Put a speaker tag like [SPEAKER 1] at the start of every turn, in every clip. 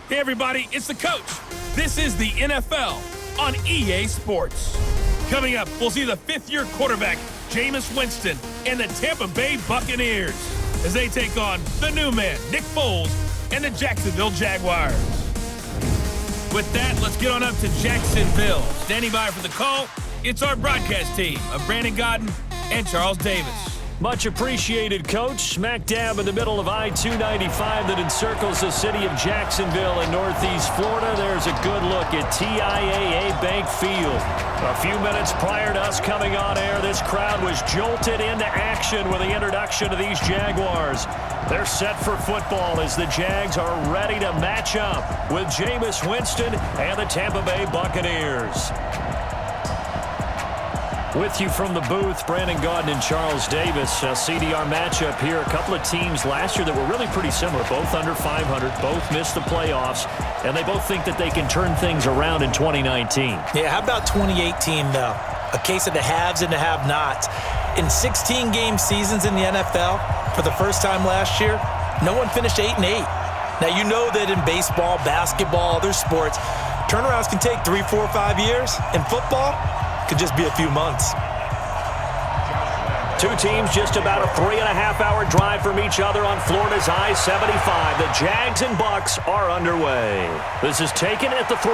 [SPEAKER 1] Hey everybody, it's the coach. This is the NFL on EA Sports. Coming up, we'll see the fifth-year quarterback, Jameis Winston, and the Tampa Bay Buccaneers as they take on the new man, Nick Foles, and the Jacksonville Jaguars. With that, let's get on up to Jacksonville. Standing by for the call, it's our broadcast team of Brandon Godden and Charles Davis.
[SPEAKER 2] Much appreciated, Coach. Smack dab in the middle of I-295 that encircles the city of Jacksonville in northeast Florida. There's a good look at TIAA Bank Field. A few minutes prior to us coming on air, this crowd was jolted into action with the introduction of these Jaguars. They're set for football as the Jags are ready to match up with Jameis Winston and the Tampa Bay Buccaneers. With you from the booth, Brandon Gaudin and Charles Davis. CDR matchup here. A couple of teams last year that were really pretty similar. Both under 500. Both missed the playoffs. And they both think that they can turn things around in 2019.
[SPEAKER 3] Yeah, how about 2018, though? A case of the haves and the have-nots. In 16-game seasons in the NFL, for the first time last year, no one finished 8-8. Now, you know that in baseball, basketball, other sports, turnarounds can take 3, 4, 5 years. In football, could just be a few months.
[SPEAKER 2] Two teams just about a 3.5-hour drive from each other on Florida's I-75. The Jags and Bucs are underway. This is taken at the 3.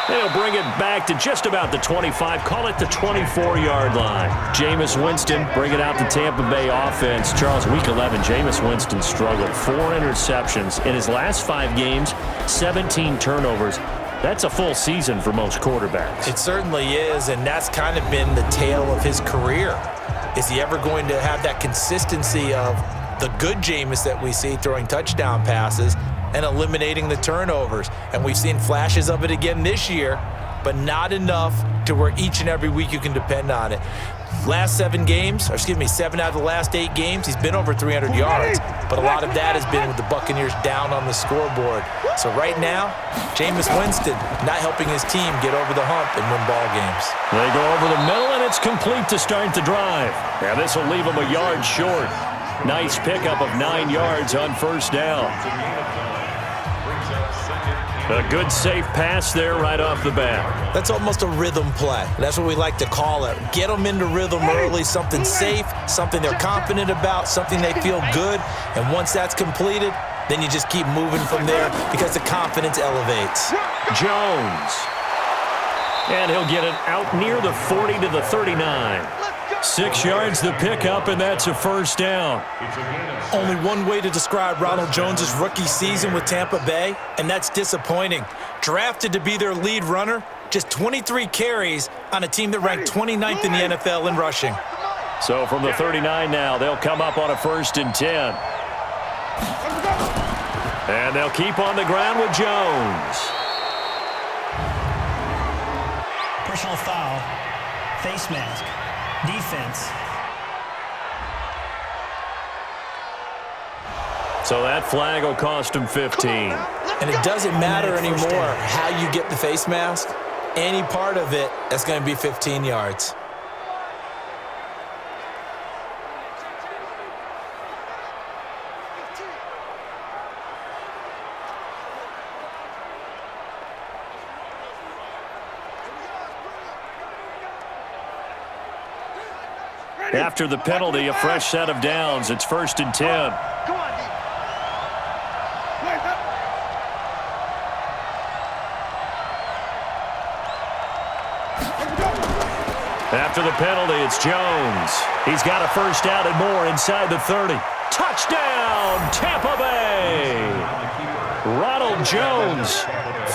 [SPEAKER 2] They'll bring it back to just about the 25. Call it the 24-yard line. Jameis Winston bring it out the Tampa Bay offense. Charles, week 11, Jameis Winston struggled. 4 interceptions. In his last 5 games, 17 turnovers. That's a full season for most quarterbacks.
[SPEAKER 3] It certainly is, and that's kind of been the tale of his career. Is he ever going to have that consistency of the good Jameis that we see throwing touchdown passes and eliminating the turnovers? And we've seen flashes of it again this year, but not enough to where each and every week you can depend on it. Last 7 out of the last 8 games, he's been over 300 yards, but a lot of that has been with the Buccaneers down on the scoreboard. So right now, Jameis Winston not helping his team get over the hump and win ball games.
[SPEAKER 2] They go over the middle, and it's complete to start the drive. Yeah, this will leave them a yard short. Nice pickup of 9 yards on first down. A good safe pass there right off the bat.
[SPEAKER 3] That's almost a rhythm play. That's what we like to call it. Get them into rhythm early, something safe, something they're confident about, something they feel good. And once that's completed, then you just keep moving from there because the confidence elevates.
[SPEAKER 2] Jones. And he'll get it out near the 40 to the 39. 6 yards the pickup, and that's a first down.
[SPEAKER 3] Only one way to describe Ronald Jones' rookie season with Tampa Bay, and that's disappointing. Drafted to be their lead runner, just 23 carries on a team that ranked 29th in the NFL in rushing.
[SPEAKER 2] So from the 39 now, they'll come up on a 1st and 10. And they'll keep on the ground with Jones.
[SPEAKER 4] Personal foul, face mask, defense.
[SPEAKER 2] So that flag will cost him 15.
[SPEAKER 3] And it doesn't matter anymore how you get the face mask. Any part of it, that's going to be 15 yards.
[SPEAKER 2] After the penalty, a fresh set of downs. It's 1st and 10. After the penalty, it's Jones. He's got a first down and more inside the 30. Touchdown, Tampa Bay! Ronald Jones,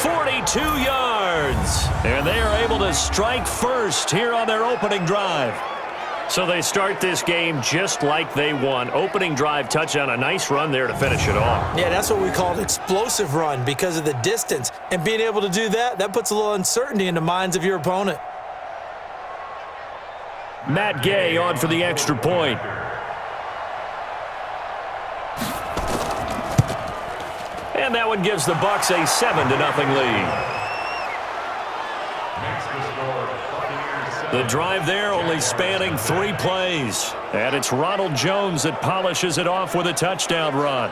[SPEAKER 2] 42 yards. And they are able to strike first here on their opening drive. So they start this game just like they won. Opening drive touchdown, a nice run there to finish it off.
[SPEAKER 3] Yeah, that's what we call an explosive run because of the distance. And being able to do that, that puts a little uncertainty in the minds of your opponent.
[SPEAKER 2] Matt Gay on for the extra point. And that one gives the Bucs a 7-0 lead. The drive there only spanning 3 plays. And it's Ronald Jones that polishes it off with a touchdown run.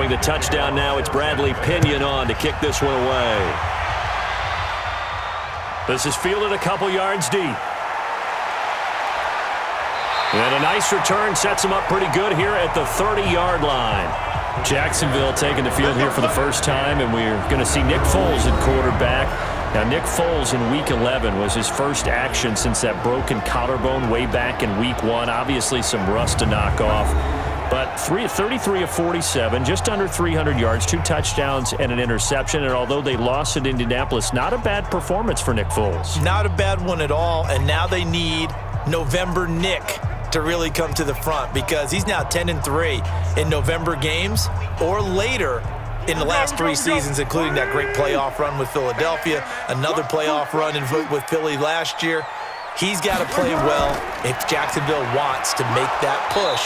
[SPEAKER 2] Following the touchdown now, it's Bradley Pinion on to kick this one away. This is fielded a couple yards deep. And a nice return sets him up pretty good here at the 30-yard line. Jacksonville taking the field here for the first time, and we're going to see Nick Foles at quarterback. Now, Nick Foles in Week 11 was his first action since that broken collarbone way back in Week 1. Obviously, some rust to knock off. But 33 of 47, just under 300 yards, 2 touchdowns and an interception. And although they lost at Indianapolis, not a bad performance for Nick Foles.
[SPEAKER 3] Not a bad one at all, and now they need November Nick to really come to the front, because he's now 10-3 in November games or later in the last 3 seasons, including that great playoff run with Philadelphia, another playoff run with Philly last year. He's got to play well if Jacksonville wants to make that push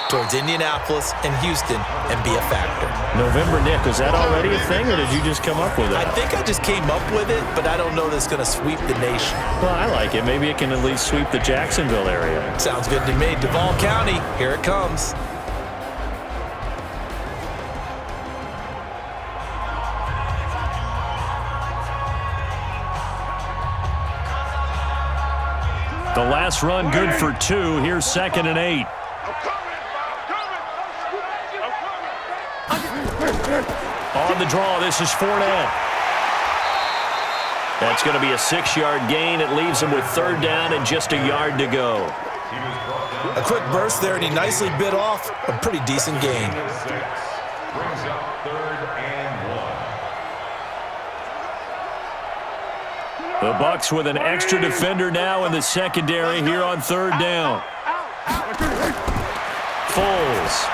[SPEAKER 3] towards Indianapolis and Houston and be a factor.
[SPEAKER 2] November Nick, was that already a thing, or did you just come up with it?
[SPEAKER 3] I think I just came up with it, but I don't know that it's going to sweep the nation.
[SPEAKER 2] Well, I like it. Maybe it can at least sweep the Jacksonville area.
[SPEAKER 3] Sounds good to me. Duval County, here it comes.
[SPEAKER 2] The last run good for 2. Here's 2nd and 8. On the draw, this is Fournette. That's going to be a 6-yard gain. It leaves him with 3rd down and just a yard to go.
[SPEAKER 3] A quick burst there, and he nicely bit off a pretty decent gain.
[SPEAKER 2] The Bucs with an extra defender now in the secondary here on 3rd down. Foles.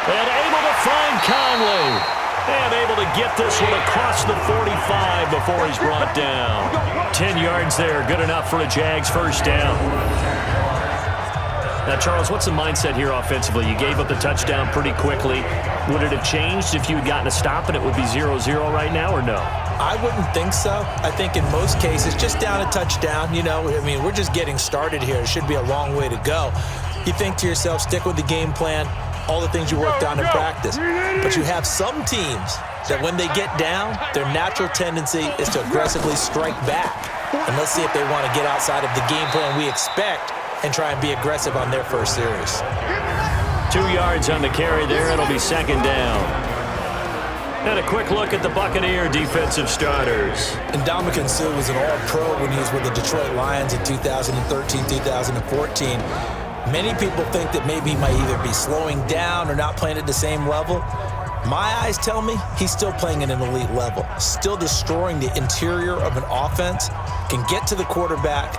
[SPEAKER 2] And able to find Conley. And able to get this one across the 45 before he's brought down. 10 yards there, good enough for a Jags first down. Now, Charles, what's the mindset here offensively? You gave up the touchdown pretty quickly. Would it have changed if you had gotten a stop and it would be 0-0 right now, or no?
[SPEAKER 3] I wouldn't think so. I think in most cases, just down a touchdown, you know, I mean, we're just getting started here. It should be a long way to go. You think to yourself, stick with the game plan, all the things you worked on in practice. But you have some teams that when they get down, their natural tendency is to aggressively strike back. And let's see if they want to get outside of the game plan we expect and try and be aggressive on their first series.
[SPEAKER 2] 2 yards on the carry there. It'll be 2nd down. And a quick look at the Buccaneer defensive starters.
[SPEAKER 3] And Ndamukong Suh was an all-pro when he was with the Detroit Lions in 2013, 2014. Many people think that maybe he might either be slowing down or not playing at the same level. My eyes tell me he's still playing at an elite level, still destroying the interior of an offense, can get to the quarterback,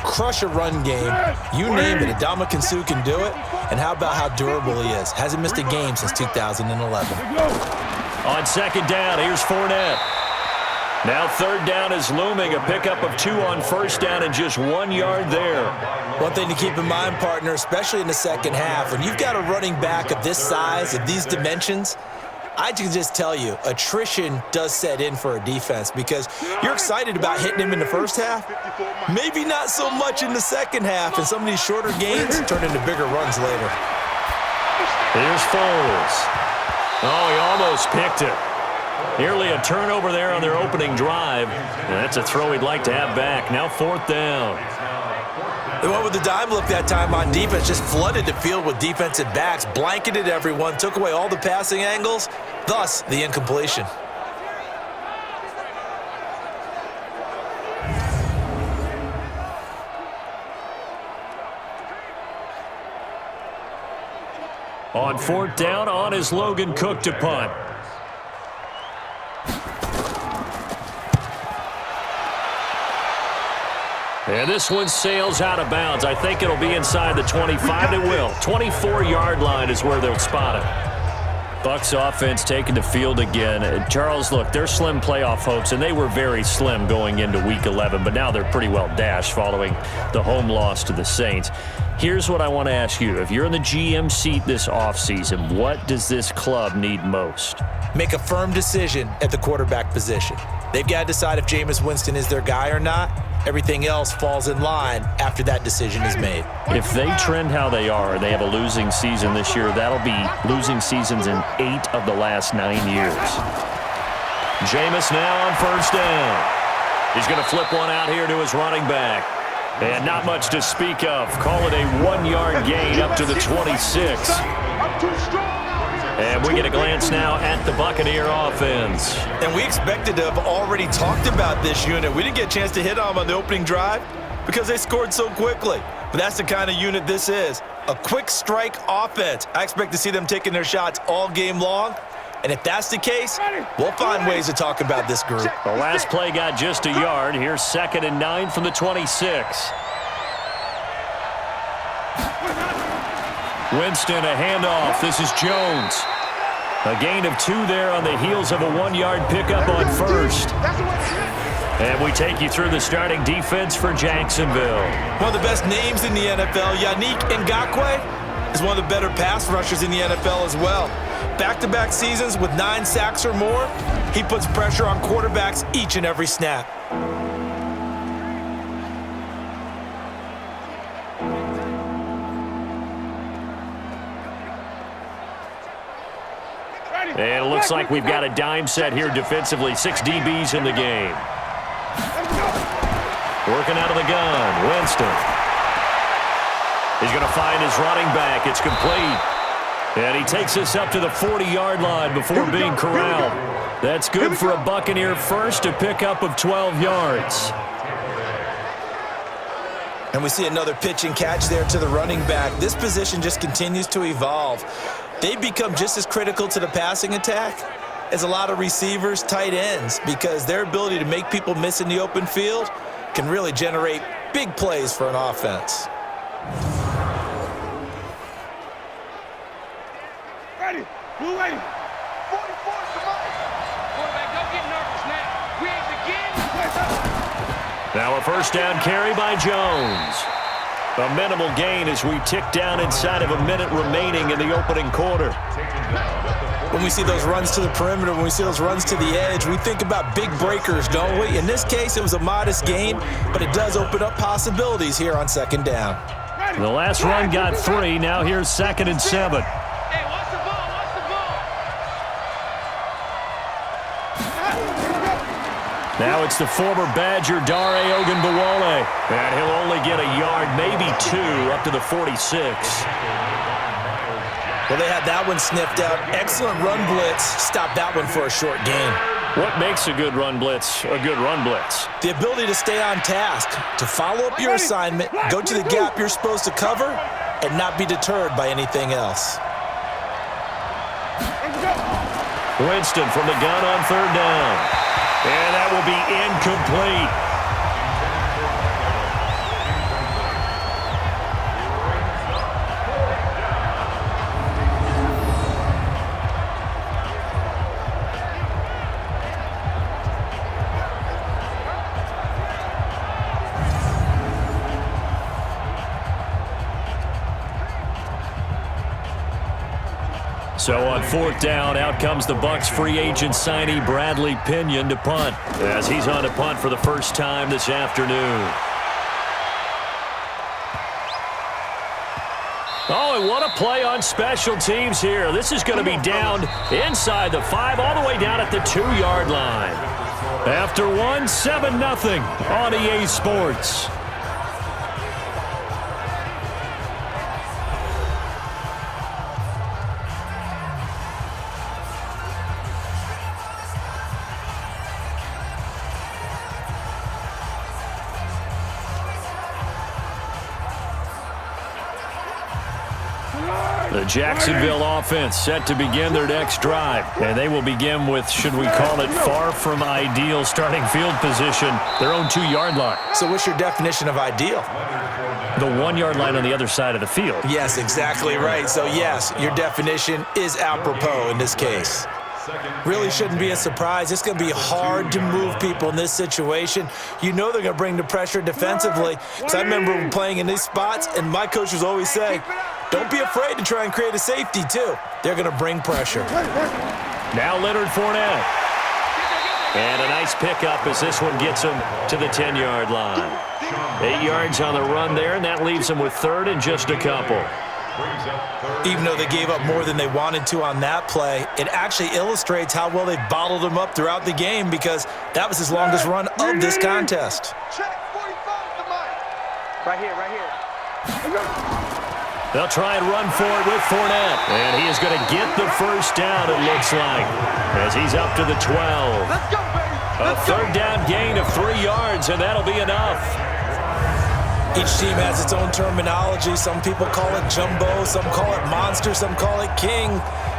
[SPEAKER 3] crush a run game, you name it. Ndamukong Suh can do it. And how about how durable he is? Hasn't missed a game since 2011.
[SPEAKER 2] On 2nd down, here's Fournette. Now 3rd down is looming, a pickup of 2 on 1st down and just 1 yard there.
[SPEAKER 3] One thing to keep in mind, partner, especially in the second half, when you've got a running back of this size, of these dimensions, I can just tell you, attrition does set in for a defense, because you're excited about hitting him in the first half, maybe not so much in the second half, and some of these shorter gains turn into bigger runs later.
[SPEAKER 2] Here's Foles. Oh, he almost picked it. Nearly a turnover there on their opening drive. And that's a throw he'd like to have back. Now 4th down.
[SPEAKER 3] They went with the dime look that time on defense, just flooded the field with defensive backs, blanketed everyone, took away all the passing angles, thus the incompletion.
[SPEAKER 2] On 4th down, on is Logan Cook to punt. And this one sails out of bounds. I think it'll be inside the 25. It will. 24-yard line is where they'll spot it. Bucs offense taking the field again. Charles, look, they're slim playoff hopes, and they were very slim going into Week 11, but now they're pretty well dashed following the home loss to the Saints. Here's what I want to ask you. If you're in the GM seat this offseason, what does this club need most?
[SPEAKER 3] Make a firm decision at the quarterback position. They've got to decide if Jameis Winston is their guy or not. Everything else falls in line after that decision is made.
[SPEAKER 2] If they trend how they are, they have a losing season this year, that'll be losing seasons in 8 of the last 9 years. Jameis now on first down. He's going to flip one out here to his running back. And not much to speak of. Call it a 1-yard gain up to the 26. And we get a glance now at the Buccaneer offense.
[SPEAKER 3] And we expected to have already talked about this unit. We didn't get a chance to hit on them on the opening drive because they scored so quickly. But that's the kind of unit this is. A quick strike offense. I expect to see them taking their shots all game long. And if that's the case, we'll find ways to talk about this group.
[SPEAKER 2] The last play got just a yard. Here's 2nd and 9 from the 26. Winston, a handoff. This is Jones. A gain of 2 there on the heels of a 1-yard pickup on first. And we take you through the starting defense for Jacksonville.
[SPEAKER 3] One of the best names in the NFL, Yannick Ngakoue, is one of the better pass rushers in the NFL as well. Back-to-back seasons with 9 sacks or more, he puts pressure on quarterbacks each and every snap.
[SPEAKER 2] And it looks like we've got a dime set here defensively. 6 DBs in the game. Working out of the gun, Winston. He's going to find his running back. It's complete. And he takes us up to the 40-yard line before being corralled. That's good for a Buccaneer first, a pickup of 12 yards.
[SPEAKER 3] And we see another pitch and catch there to the running back. This position just continues to evolve. They've become just as critical to the passing attack as a lot of receivers, tight ends, because their ability to make people miss in the open field can really generate big plays for an offense.
[SPEAKER 5] Ready. Blue ready. 44 to Mike. Quarterback, don't get nervous now. We ain't begin.
[SPEAKER 2] Now a first down carry by Jones. A minimal gain as we tick down inside of a minute remaining in the opening quarter.
[SPEAKER 3] When we see those runs to the perimeter, when we see those runs to the edge, we think about big breakers, don't we? In this case, it was a modest gain, but it does open up possibilities here on 2nd down.
[SPEAKER 2] The last run got 3. Now here's 2nd and 7.
[SPEAKER 5] Hey, watch the ball, watch the ball.
[SPEAKER 2] Now it's the former Badger, Dare Ogunbowale. And he'll only get a yard, maybe 2, up to the 46.
[SPEAKER 3] Well, they had that one sniffed out. Excellent run blitz. Stop that one for a short gain.
[SPEAKER 2] What makes a good run blitz a good run blitz?
[SPEAKER 3] The ability to stay on task, to follow up your assignment, go to the gap you're supposed to cover, and not be deterred by anything else.
[SPEAKER 2] Winston from the gun on 3rd down. And that will be incomplete. So on 4th down, out comes the Bucs free agent signee Bradley Pinion to punt, as he's on to punt for the first time this afternoon. Oh, and what a play on special teams here. This is going to be down inside the 5, all the way down at the 2-yard line. After one, 7-0 on EA Sports. The Jacksonville offense set to begin their next drive. And they will begin with, should we call it, far from ideal starting field position, their own 2-yard line.
[SPEAKER 3] So what's your definition of ideal?
[SPEAKER 2] The 1-yard line on the other side of the field.
[SPEAKER 3] Yes, exactly right. So yes, your definition is apropos in this case. Really shouldn't be a surprise. It's going to be hard to move people in this situation. You know they're going to bring the pressure defensively. Because I remember playing in these spots, and my coaches always say, don't be afraid to try and create a safety, too. They're going to bring pressure.
[SPEAKER 2] Now Leonard Fournette. And a nice pickup as this one gets him to the 10-yard line. 8 yards on the run there, and that leaves him with third and just a couple.
[SPEAKER 3] Even though they gave up more than they wanted to on that play, it actually illustrates how well they bottled him up throughout the game because that was his longest run of this contest.
[SPEAKER 5] Right here.
[SPEAKER 2] They'll try and run for it with Fournette. And he is going to get the first down, it looks like, as he's up to the 12.
[SPEAKER 5] Let's go, baby.
[SPEAKER 2] A third down gain of 3 yards, and that'll be enough.
[SPEAKER 3] Each team has its own terminology. Some people call it jumbo, some call it monster, some call it king.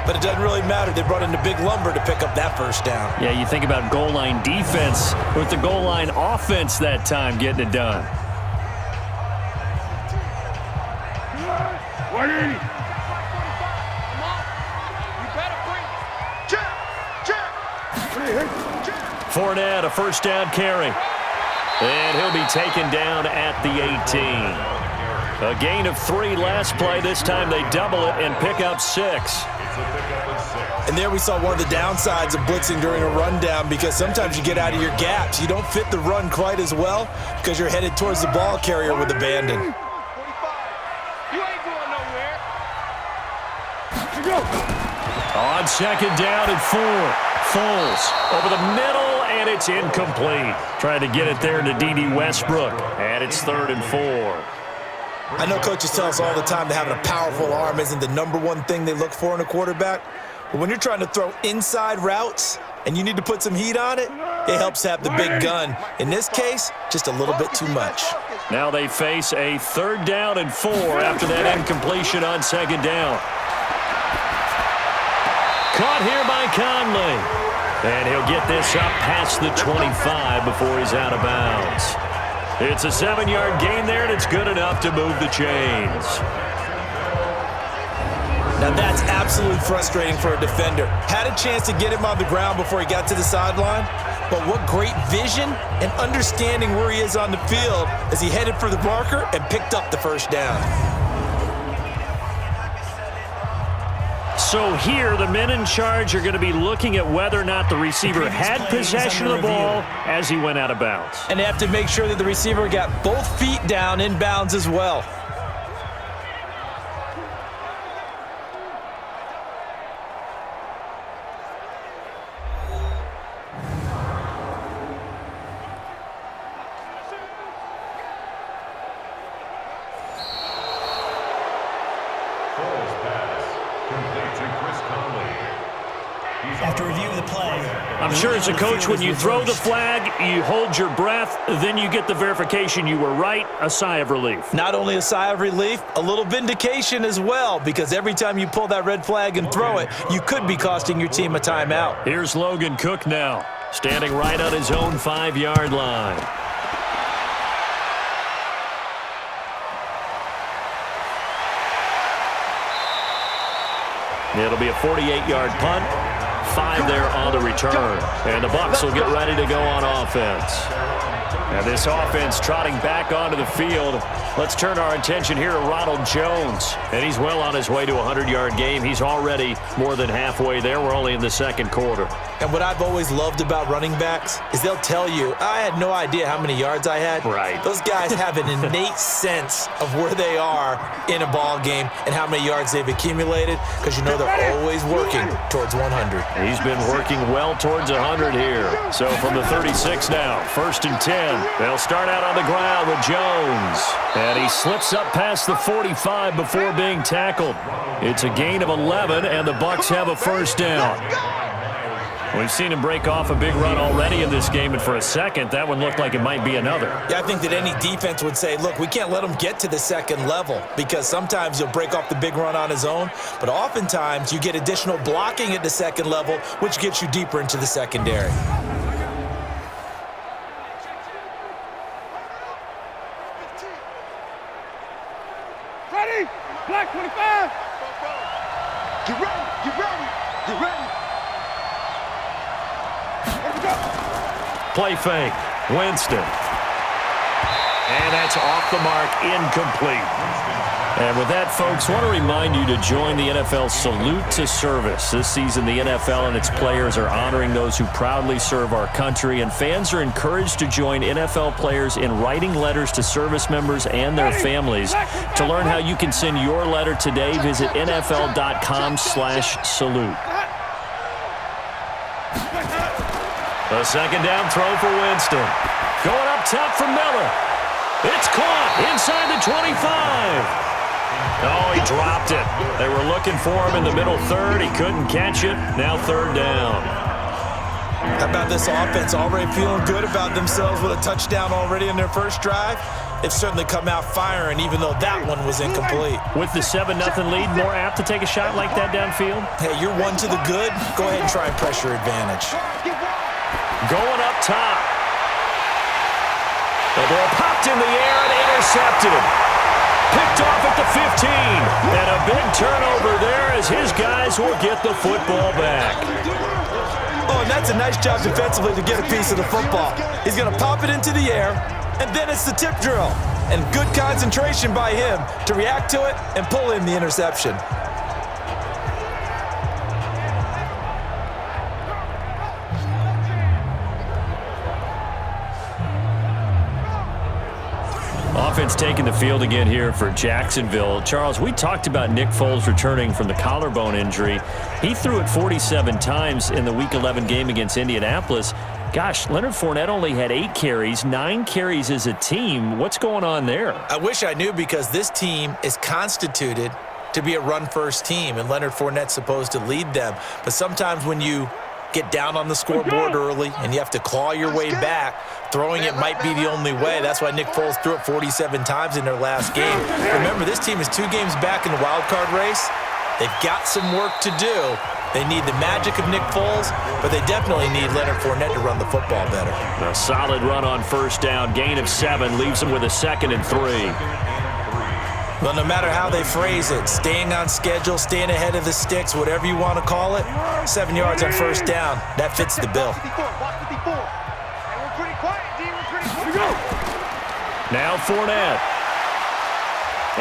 [SPEAKER 3] But it doesn't really matter. They brought in the big lumber to pick up that first down.
[SPEAKER 2] Yeah, you think about goal line defense with the goal line offense that time getting it done.
[SPEAKER 5] 180. Come on. You better bring it. Check.
[SPEAKER 2] Fournette, a first down carry. And he'll be taken down at the 18. A gain of 3 last play. This time they double it and pick up 6.
[SPEAKER 3] And there we saw one of the downsides of blitzing during a rundown because sometimes you get out of your gaps. You don't fit the run quite as well because you're headed towards the ball carrier with abandon.
[SPEAKER 5] 45. You ain't going nowhere.
[SPEAKER 2] On second down and 4. Foles over the middle, and it's incomplete. Trying to get it there to D.D. Westbrook, and it's 3rd and 4.
[SPEAKER 3] I know coaches tell us all the time that having a powerful arm isn't the #1 thing they look for in a quarterback. But when you're trying to throw inside routes and you need to put some heat on it, it helps to have the big gun. In this case, just a little bit too much.
[SPEAKER 2] Now they face a 3rd down and 4 after that incompletion on second down. Caught here by Conley. And he'll get this up past the 25 before he's out of bounds. It's a 7-yard gain there, and it's good enough to move the chains.
[SPEAKER 3] Now that's absolutely frustrating for a defender. Had a chance to get him on the ground before he got to the sideline, but what great vision and understanding where he is on the field as he headed for the marker and picked up the first down.
[SPEAKER 2] So here, the men in charge are going to be looking at whether or not the receiver had possession of the ball as he went out of bounds.
[SPEAKER 3] And they have to make sure that the receiver got both feet down in bounds as well.
[SPEAKER 4] After review of the play,
[SPEAKER 2] I'm sure as a coach, when you throw the flag, you hold your breath, then you get the verification you were right, a sigh of relief.
[SPEAKER 3] Not only a sigh of relief, a little vindication as well, because every time you pull that red flag and throw it, you could be costing your team a timeout.
[SPEAKER 2] Here's Logan Cook now, standing right on his own 5-yard line. It'll be a 48-yard punt. 5 there on the return. And the Bucs will get ready to go on offense. And this offense trotting back onto the field. Let's turn our attention here to Ronald Jones. And he's well on his way to a 100-yard game. He's already more than halfway there. We're only in the second quarter.
[SPEAKER 3] And what I've always loved about running backs is they'll tell you, I had no idea how many yards I had.
[SPEAKER 2] Right.
[SPEAKER 3] Those guys have an innate sense of where they are in a ball game and how many yards they've accumulated because you know they're always working towards 100.
[SPEAKER 2] He's been working well towards 100 here. So from the 36 now, 1st and 10. They'll start out on the ground with Jones. And he slips up past the 45 before being tackled. It's a gain of 11, and the Bucs have a first down. We've seen him break off a big run already in this game, and for a second, that one looked like it might be another.
[SPEAKER 3] Yeah, I think that any defense would say, look, we can't let him get to the second level because sometimes he'll break off the big run on his own, but oftentimes you get additional blocking at the second level, which gets you deeper into the secondary.
[SPEAKER 5] Ready? Black 25. Get ready. Get ready. Get ready.
[SPEAKER 2] play fake. Winston. And that's off the mark, incomplete. And with that, folks, I want to remind you to join the NFL Salute to Service. This season, the NFL and its players are honoring those who proudly serve our country, and fans are encouraged to join NFL players in writing letters to service members and their families. To learn how you can send your letter today, visit NFL.com/salute. A second down throw for Winston. Going up top for Miller. It's caught inside the 25. Oh, he dropped it. They were looking for him in the middle third. He couldn't catch it. Now third down.
[SPEAKER 3] How about this offense already feeling good about themselves with a touchdown already in their first drive? They've certainly come out firing, even though that one was incomplete.
[SPEAKER 2] With the 7-0 lead, more apt to take a shot like that downfield?
[SPEAKER 3] Hey, you're one to the good. Go ahead and try pressure advantage.
[SPEAKER 2] Going up top. The ball popped in the air and intercepted. Picked off at the 15. And a big turnover there as his guys will get the football back.
[SPEAKER 3] Oh, and that's a nice job defensively to get a piece of the football. He's going to pop it into the air, and then it's the tip drill. And good concentration by him to react to it and pull in the interception.
[SPEAKER 2] Offense taking the field again here for Jacksonville. Charles, we talked about Nick Foles returning from the collarbone injury. He threw it 47 times in the Week 11 game against Indianapolis. Gosh, Leonard Fournette only had 8 carries, 9 carries as a team. What's going on there?
[SPEAKER 3] I wish I knew, because this team is constituted to be a run-first team, and Leonard Fournette's supposed to lead them. But sometimes when you get down on the scoreboard early and you have to claw your way back, throwing it might be the only way. That's why Nick Foles threw it 47 times in their last game. Remember, this team is 2 games back in the wild card race. They've got some work to do. They need the magic of Nick Foles, but they definitely need Leonard Fournette to run the football better.
[SPEAKER 2] A solid run on first down. Gain of 7 leaves them with a 2nd and 3.
[SPEAKER 3] Well, no matter how they phrase it, staying on schedule, staying ahead of the sticks, whatever you want to call it, 7 yards on first down, that fits the bill.
[SPEAKER 2] Now Fournette.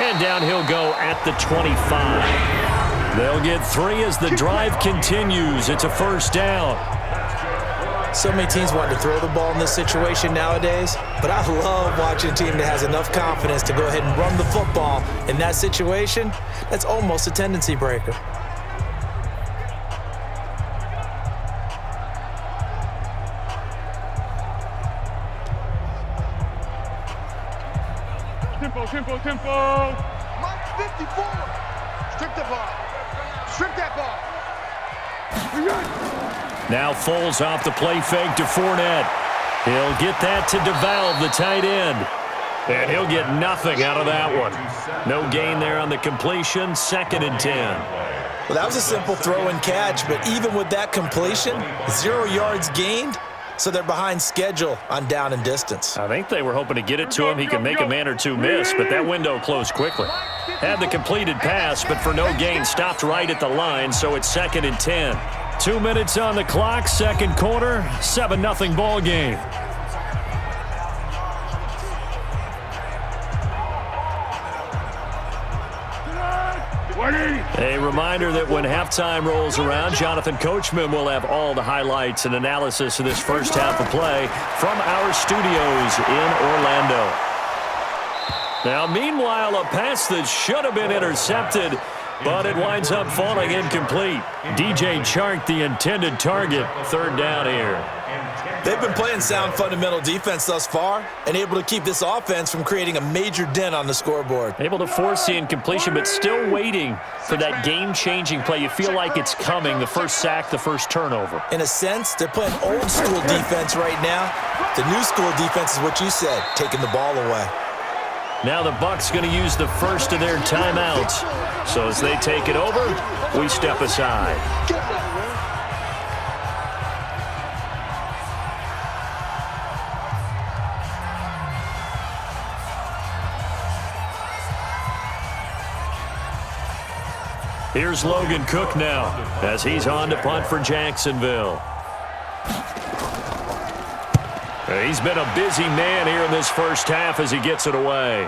[SPEAKER 2] And down he'll go at the 25. They'll get 3 as the drive continues. It's a first down.
[SPEAKER 3] So many teams want to throw the ball in this situation nowadays, but I love watching a team that has enough confidence to go ahead and run the football. In that situation, that's almost a tendency breaker.
[SPEAKER 5] Tempo. Mike 54. Strip the ball. Strip that ball.
[SPEAKER 2] Now Foles off the play fake to Fournette. He'll get that to DUUUVAL, the tight end. And he'll get nothing out of that one. No gain there on the completion, 2nd and 10.
[SPEAKER 3] Well, that was a simple throw and catch, but even with that completion, 0 yards gained, so they're behind schedule on down and distance.
[SPEAKER 2] I think they were hoping to get it to him. He can make a man or 2 miss, but that window closed quickly. Had the completed pass, but for no gain, stopped right at the line, so it's 2nd and 10. 2 minutes on the clock, second quarter, 7-0 ball game. A reminder that when halftime rolls around, Jonathan Coachman will have all the highlights and analysis of this first half of play from our studios in Orlando. Now, meanwhile, a pass that should have been intercepted, but it winds up falling incomplete. DJ Chark, the intended target, 3rd down here.
[SPEAKER 3] They've been playing sound fundamental defense thus far and able to keep this offense from creating a major dent on the scoreboard.
[SPEAKER 2] Able to force the incompletion, but still waiting for that game-changing play. You feel like it's coming, the first sack, the first turnover.
[SPEAKER 3] In a sense, they're playing old-school defense right now. The new-school defense is what you said, taking the ball away.
[SPEAKER 2] Now the Bucs going to use the first of their timeouts. So as they take it over, we step aside. Here's Logan Cook now as he's on to punt for Jacksonville. He's been a busy man here in this first half as he gets it away.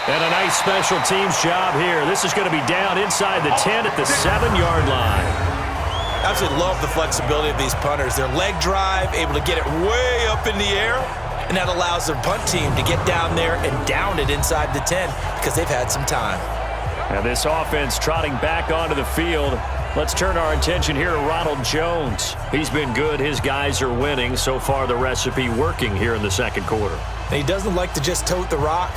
[SPEAKER 2] And a nice special teams job here. This is going to be down inside the 10 at the 7-yard line.
[SPEAKER 3] Absolutely love the flexibility of these punters. Their leg drive, able to get it way up in the air, and that allows their punt team to get down there and down it inside the 10 because they've had some time.
[SPEAKER 2] And this offense trotting back onto the field. Let's turn our attention here to Ronald Jones. He's been good. His guys are winning. So far, the recipe working here in the second quarter.
[SPEAKER 3] And he doesn't like to just tote the rock.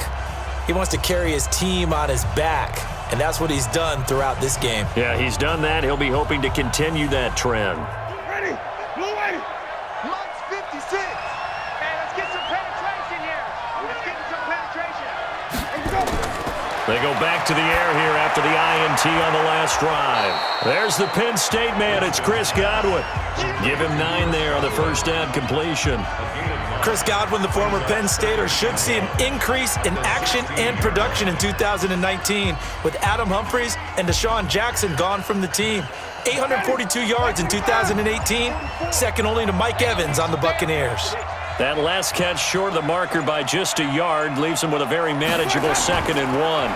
[SPEAKER 3] He wants to carry his team on his back, and that's what he's done throughout this game.
[SPEAKER 2] Yeah, he's done that. He'll be hoping to continue that trend.
[SPEAKER 5] Ready? Blue ready. Mike's 56. Hey, let's get some penetration here. Let's get some penetration. Let's go.
[SPEAKER 2] They go back to the air here after the INT on the last drive. There's the Penn State man. It's Chris Godwin. Give him 9 there on the first down completion.
[SPEAKER 3] Chris Godwin, the former Penn Stater, should see an increase in action and production in 2019 with Adam Humphries and Deshaun Jackson gone from the team. 842 yards in 2018, second only to Mike Evans on the Buccaneers.
[SPEAKER 2] That last catch short of the marker by just a yard leaves him with a very manageable 2nd and 1.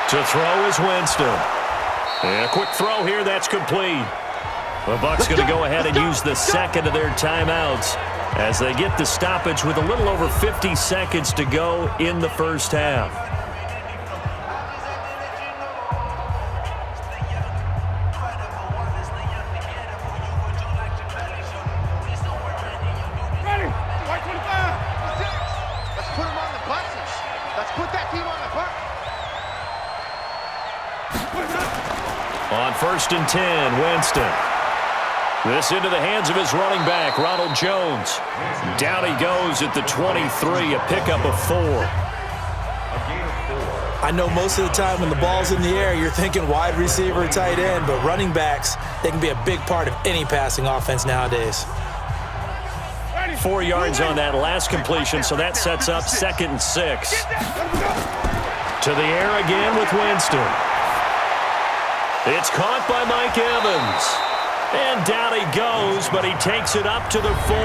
[SPEAKER 2] To throw is Winston. And a quick throw here, that's complete. The Bucs going to go ahead and use the second of their timeouts as they get the stoppage with a little over 50 seconds to go in the first half.
[SPEAKER 5] Ready? White 25. Let's put him on the buses. Let's put that team on the bus.
[SPEAKER 2] On 1st and 10, Winston. This into the hands of his running back, Ronald Jones. Down he goes at the 23, a pickup of 4.
[SPEAKER 3] I know most of the time when the ball's in the air, you're thinking wide receiver, tight end, but running backs, they can be a big part of any passing offense nowadays.
[SPEAKER 2] 4 yards on that last completion, so that sets up 2nd and 6. To the air again with Winston. It's caught by Mike Evans. And down he goes, but he takes it up to the 40.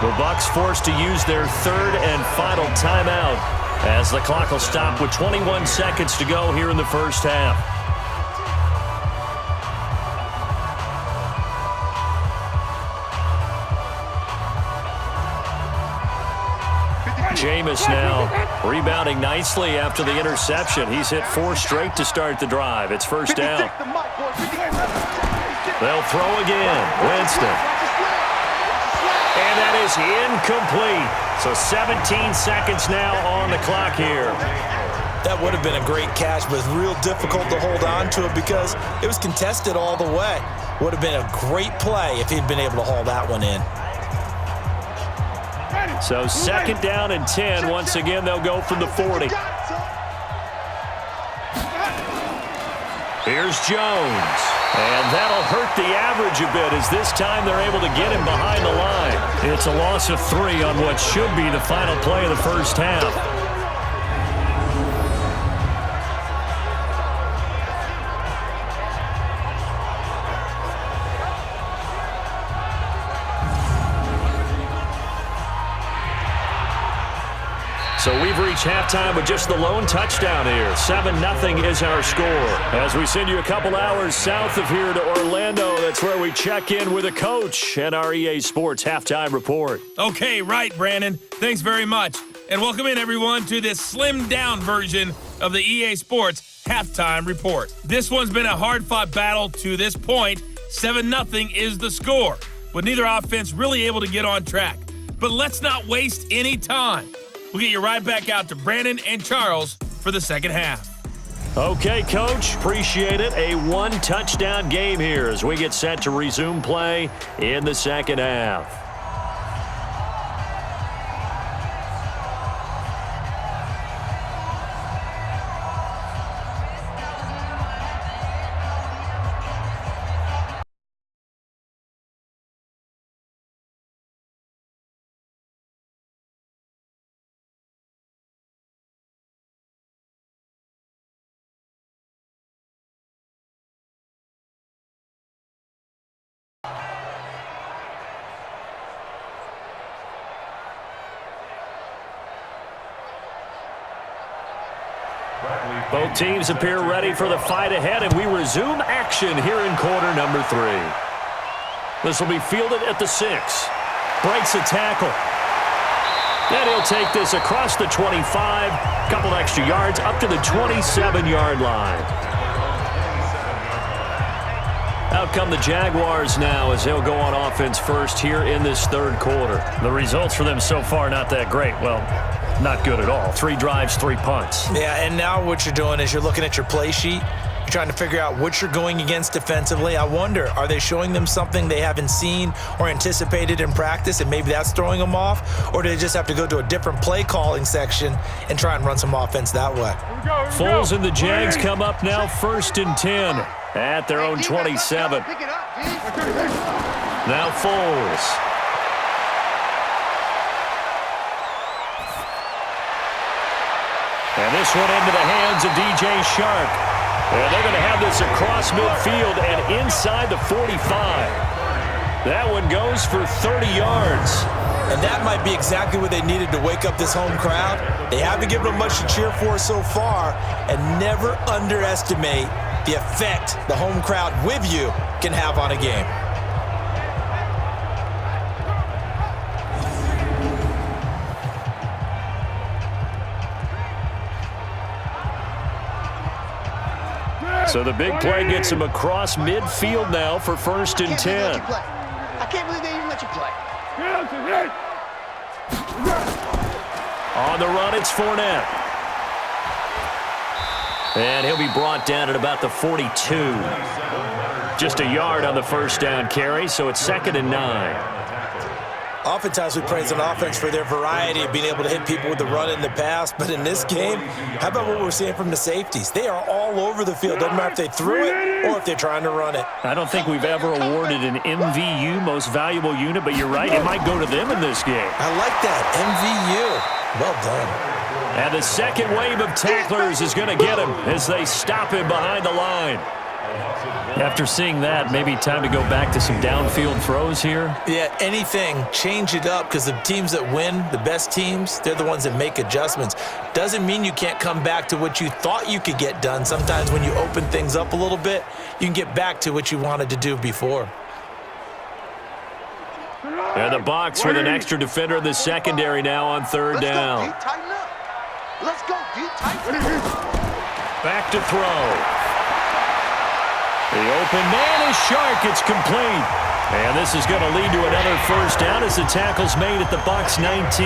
[SPEAKER 2] The Bucs forced to use their 3rd and final timeout as the clock will stop with 21 seconds to go here in the first half. Jameis now rebounding nicely after the interception. He's hit 4 straight to start the drive. It's first down. They'll throw again. Winston. And that is incomplete. So 17 seconds now on the clock here.
[SPEAKER 3] That would have been a great catch, but it's real difficult to hold on to it because it was contested all the way. Would have been a great play if he'd been able to haul that one in.
[SPEAKER 2] So 2nd down and 10. Once again, they'll go from the 40. Here's Jones. And that'll hurt the average a bit as this time they're able to get him behind the line. It's a loss of 3 on what should be the final play of the first half. So we've reached halftime with just the lone touchdown here. 7-0 is our score. As we send you a couple hours south of here to Orlando, that's where we check in with a coach and our EA Sports halftime report.
[SPEAKER 1] Okay, right, Brandon. Thanks very much. And welcome in, everyone, to this slimmed-down version of the EA Sports halftime report. This one's been a hard-fought battle to this point. 7-0 is the score, with neither offense really able to get on track. But let's not waste any time. We'll get you right back out to Brandon and Charles for the second half.
[SPEAKER 2] Okay, Coach. Appreciate it. A 1-touchdown game here as we get set to resume play in the second half. Both teams appear ready for the fight ahead, and we resume action here in quarter number 3. This will be fielded at the 6. Breaks a tackle. And he'll take this across the 25, couple extra yards up to the 27-yard line. Out come the Jaguars now as they'll go on offense first here in this third quarter.
[SPEAKER 6] The results for them so far not that great. Well, not good at all. 3 drives, 3 punts.
[SPEAKER 3] Yeah, and now what you're doing is you're looking at your play sheet. You're trying to figure out what you're going against defensively. I wonder, are they showing them something they haven't seen or anticipated in practice, and maybe that's throwing them off? Or do they just have to go to a different play calling section and try and run some offense that way?
[SPEAKER 2] Foles and the Jags come up now 1st and 10 at their own 27. Now Foles. And this one into the hands of DJ Shark. And they're going to have this across midfield and inside the 45. That one goes for 30 yards.
[SPEAKER 3] And that might be exactly what they needed to wake up this home crowd. They haven't given them much to cheer for so far, and never underestimate the effect the home crowd with you can have on a game.
[SPEAKER 2] So the big play gets him across midfield now for 1st and 10.
[SPEAKER 5] I can't believe they even let you play.
[SPEAKER 2] On the run, it's Fournette. And he'll be brought down at about the 42. Just a yard on the 1st down carry, so it's 2nd and 9.
[SPEAKER 3] Oftentimes we praise an offense for their variety of being able to hit people with the run and the pass, but in this game, how about what we're seeing from the safeties? They are all over the field. Doesn't matter if they threw it or if they're trying to run it.
[SPEAKER 6] I don't think we've ever awarded an MVU, most valuable unit, but you're right, it might go to them in this game.
[SPEAKER 3] I like that, MVU. Well done.
[SPEAKER 2] And the second wave of tacklers is going to get him as they stop him behind the line.
[SPEAKER 6] After seeing that, maybe time to go back to some downfield throws here.
[SPEAKER 3] Yeah, anything, change it up, because the teams that win, the best teams, they're the ones that make adjustments. Doesn't mean you can't come back to what you thought you could get done. Sometimes when you open things up a little bit, you can get back to what you wanted to do before.
[SPEAKER 2] And the Bucs with an extra defender in the secondary now on 3rd down.
[SPEAKER 5] Let's go, D. Tighten up.
[SPEAKER 2] Back to throw. The open man is Shark. It's complete. And this is going to lead to another 1st down as the tackle's made at the Bucs 19.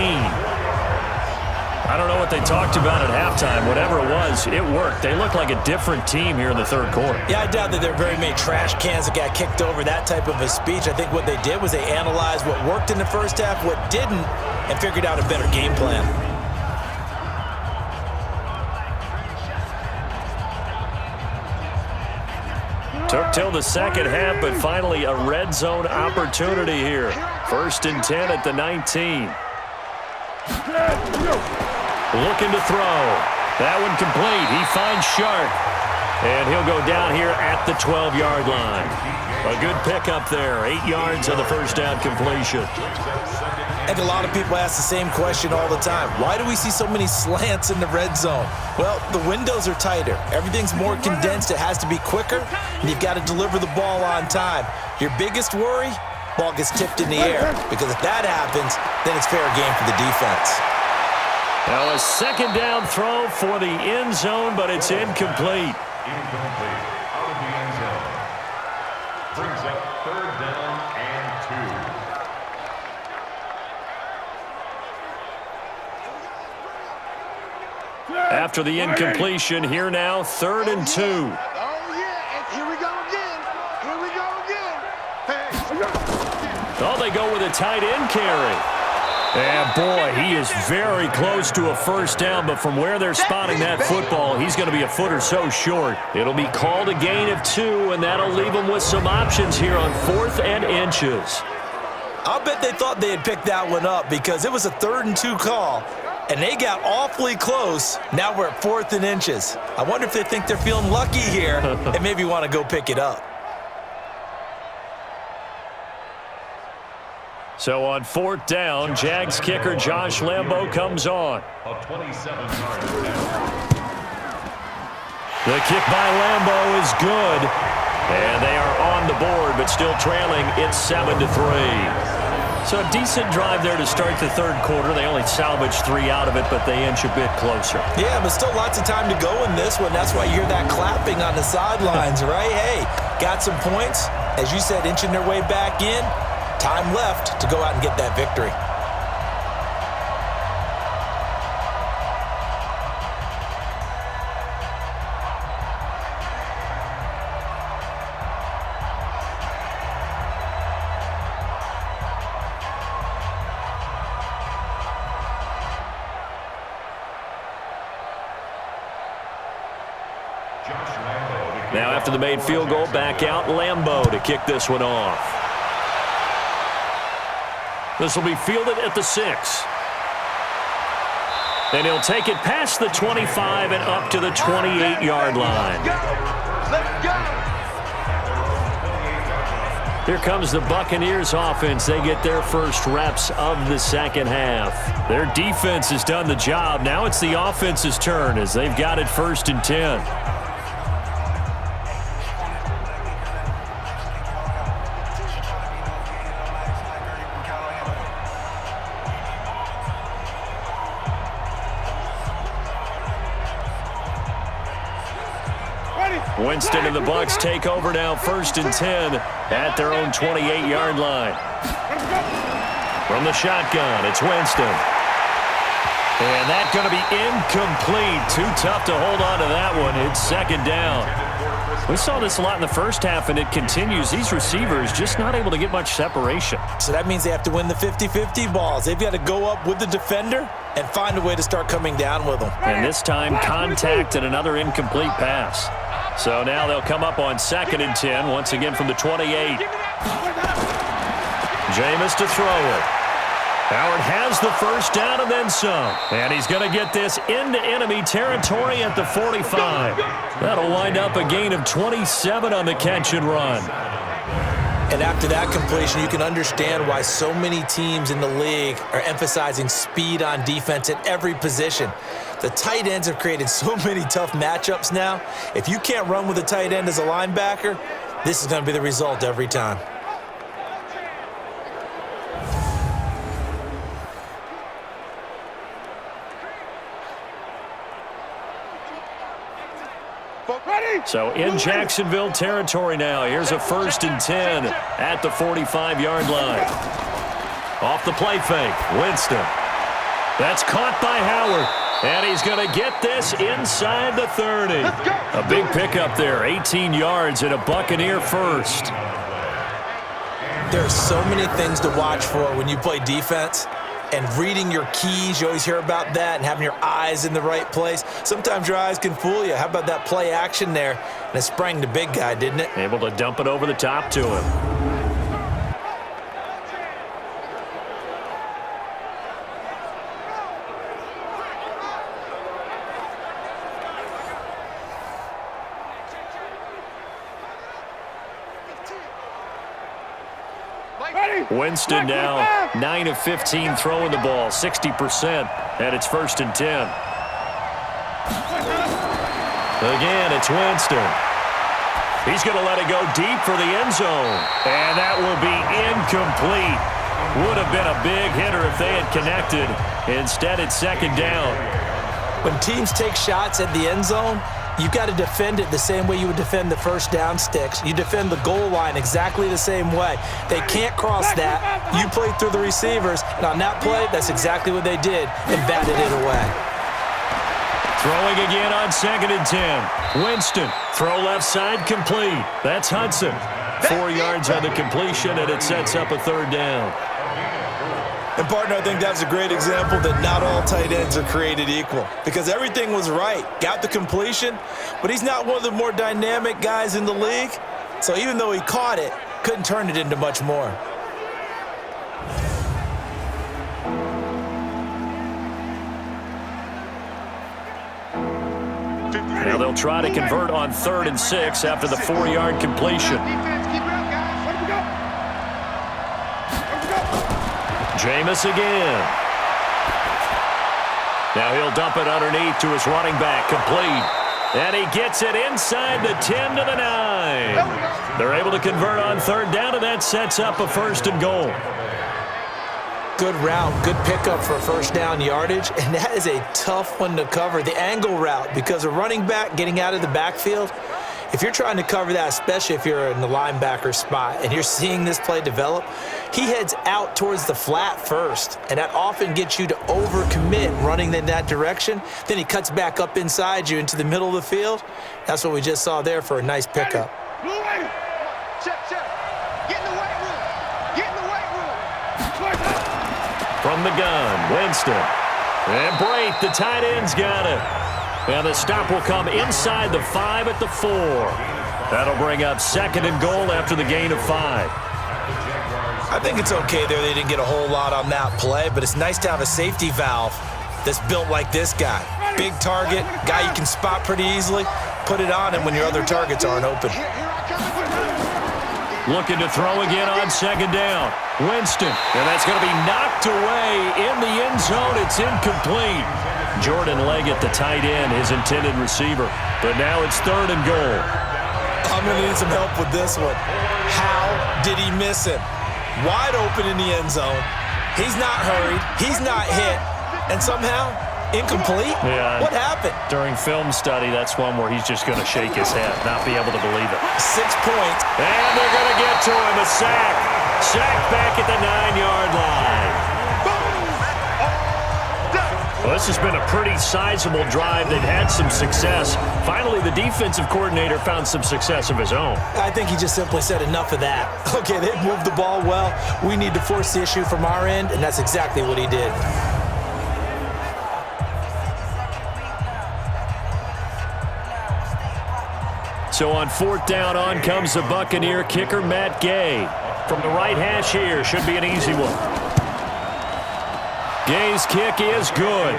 [SPEAKER 2] I don't know what they talked about at halftime. Whatever it was, it worked. They look like a different team here in the 3rd quarter.
[SPEAKER 3] Yeah, I doubt that there are very many trash cans that got kicked over, that type of a speech. I think what they did was they analyzed what worked in the 1st half, what didn't, and figured out a better game plan.
[SPEAKER 2] Took till the 2nd half, but finally a red zone opportunity here. 1st and 10 at the 19. Looking to throw. That one complete. He finds Shark. And he'll go down here at the 12-yard line. A good pickup there. 8 yards on the 1st down completion.
[SPEAKER 3] I think a lot of people ask the same question all the time. Why do we see so many slants in the red zone? Well, the windows are tighter. Everything's more condensed. It has to be quicker, and you've got to deliver the ball on time. Your biggest worry? Ball gets tipped in the air, because if that happens, then it's fair game for the defense.
[SPEAKER 2] Now a 2nd down throw for the end zone, but it's incomplete.
[SPEAKER 7] Incomplete. Out of the end zone. Brings up 3rd down and 2.
[SPEAKER 2] After the incompletion, here now, 3rd and 2.
[SPEAKER 5] Oh, yeah, and here we go again. Here we go again. Hey.
[SPEAKER 2] Oh, they go with a tight end carry. And, boy, he is very close to a 1st down, but from where they're spotting that football, he's going to be a foot or so short. It'll be called a gain of 2, and that'll leave them with some options here on 4th and inches.
[SPEAKER 3] I'll bet they thought they had picked that one up because it was a 3rd and 2 call. And they got awfully close. Now we're at 4th and inches. I wonder if they think they're feeling lucky here and maybe want to go pick it up.
[SPEAKER 2] So on 4th down, Jags kicker Josh Lambo comes on.
[SPEAKER 7] A 27-yard pass.
[SPEAKER 2] The kick by Lambeau is good. And they are on the board, but still trailing. It's 7-3.
[SPEAKER 6] So a decent drive there to start the third quarter. They only salvaged 3 out of it, but they inch a bit closer.
[SPEAKER 3] Yeah, but still lots of time to go in this one. That's why you hear that clapping on the sidelines, right? Hey, got some points. As you said, inching their way back in. Time left to go out and get that victory.
[SPEAKER 2] Now after the made field goal, back out Lambeau to kick this one off. This will be fielded at the 6. And he'll take it past the 25 and up to the 28-yard line.
[SPEAKER 5] Let's go.
[SPEAKER 2] Here comes the Buccaneers offense. They get their first reps of the second half.
[SPEAKER 6] Their defense has done the job. Now it's the offense's turn as they've got it 1st and 10. Winston and the Bucs take over now 1st and 10 at their own 28-yard line. From the shotgun, it's Winston. And that's going to be incomplete. Too tough to hold on to that one. It's 2nd down. We saw this a lot in the first half, and it continues. These receivers just not able to get much separation.
[SPEAKER 3] So that means they have to win the 50-50 balls. They've got to go up with the defender and find a way to start coming down with them.
[SPEAKER 6] And this time, contact and another incomplete pass. So now they'll come up on 2nd and 10, once again from the 28. Jameis to throw it. Howard has the first down and then some. And he's going to get this into enemy territory at the 45. That'll wind up a gain of 27 on the catch and run.
[SPEAKER 3] And after that completion, you can understand why so many teams in the league are emphasizing speed on defense at every position. The tight ends have created so many tough matchups now. If you can't run with a tight end as a linebacker, this is going to be the result every time.
[SPEAKER 6] So in Jacksonville territory now. Here's a 1st and 10 at the 45-yard line. Off the play fake, Winston. That's caught by Howard. And he's going to get this inside the 30. A big pickup there, 18 yards and a Buccaneer first.
[SPEAKER 3] There are so many things to watch for when you play defense. And reading your keys, you always hear about that, and having your eyes in the right place. Sometimes your eyes can fool you. How about that play action there? And it sprang the big guy, didn't it?
[SPEAKER 6] Able to dump it over the top to him. Winston now 9 of 15 throwing the ball, 60%, and it's 1st and 10. Again, it's Winston. He's going to let it go deep for the end zone, and that will be incomplete. Would have been a big hitter if they had connected. Instead, it's 2nd down.
[SPEAKER 3] When teams take shots at the end zone, you've got to defend it the same way you would defend the first down sticks. You defend the goal line exactly the same way. They can't cross that. You play through the receivers, and on that play, that's exactly what they did and batted it away.
[SPEAKER 6] Throwing again on 2nd and 10. Winston, throw left side, complete. That's Hudson. 4 yards on the completion, and it sets up a 3rd down.
[SPEAKER 3] And, partner, I think that's a great example that not all tight ends are created equal because everything was right. Got the completion, but he's not one of the more dynamic guys in the league. So even though he caught it, couldn't turn it into much more.
[SPEAKER 6] Now they'll try to convert on 3rd and 6 after the 4-yard completion. Jameis again. Now he'll dump it underneath to his running back, complete. And he gets it inside the 10 to the 9. They're able to convert on third down, and that sets up a 1st and goal.
[SPEAKER 3] Good route, good pickup for first down yardage, and that is a tough one to cover, the angle route, because a running back getting out of the backfield, if you're trying to cover that, especially if you're in the linebacker spot and you're seeing this play develop, he heads out towards the flat first, and that often gets you to overcommit running in that direction. Then he cuts back up inside you into the middle of the field. That's what we just saw there for a nice pickup.
[SPEAKER 5] Check. Get in the weight room. Get in the weight room.
[SPEAKER 6] From the gun, Winston. And Brate, the tight end's got it. And the stop will come inside the 5 at the 4. That'll bring up 2nd and goal after the gain of 5.
[SPEAKER 3] I think it's okay there. They didn't get a whole lot on that play, but it's nice to have a safety valve that's built like this guy. Big target, guy you can spot pretty easily. Put it on him when your other targets aren't open.
[SPEAKER 6] Looking to throw again on 2nd down. Winston, and that's going to be knocked away in the end zone. It's incomplete. Jordan Leggett, the tight end, his intended receiver. But now it's 3rd and goal.
[SPEAKER 3] I'm going to need some help with this one. How did he miss him? Wide open in the end zone. He's not hurried. He's not hit. And somehow, incomplete?
[SPEAKER 6] Yeah.
[SPEAKER 3] What happened?
[SPEAKER 6] During film study, that's one where he's just going to shake his head, not be able to believe it.
[SPEAKER 3] 6 points.
[SPEAKER 6] And they're going to get to him. A sack. Sack back at the 9-yard line. Well, this has been a pretty sizable drive. They've had some success. Finally, the defensive coordinator found some success of his own.
[SPEAKER 3] I think he just simply said enough of that. Okay, they've moved the ball well. We need to force the issue from our end, and that's exactly what he did.
[SPEAKER 6] So on 4th down, on comes the Buccaneer kicker, Matt Gay. From the right hash here, should be an easy one. Gay's kick is good.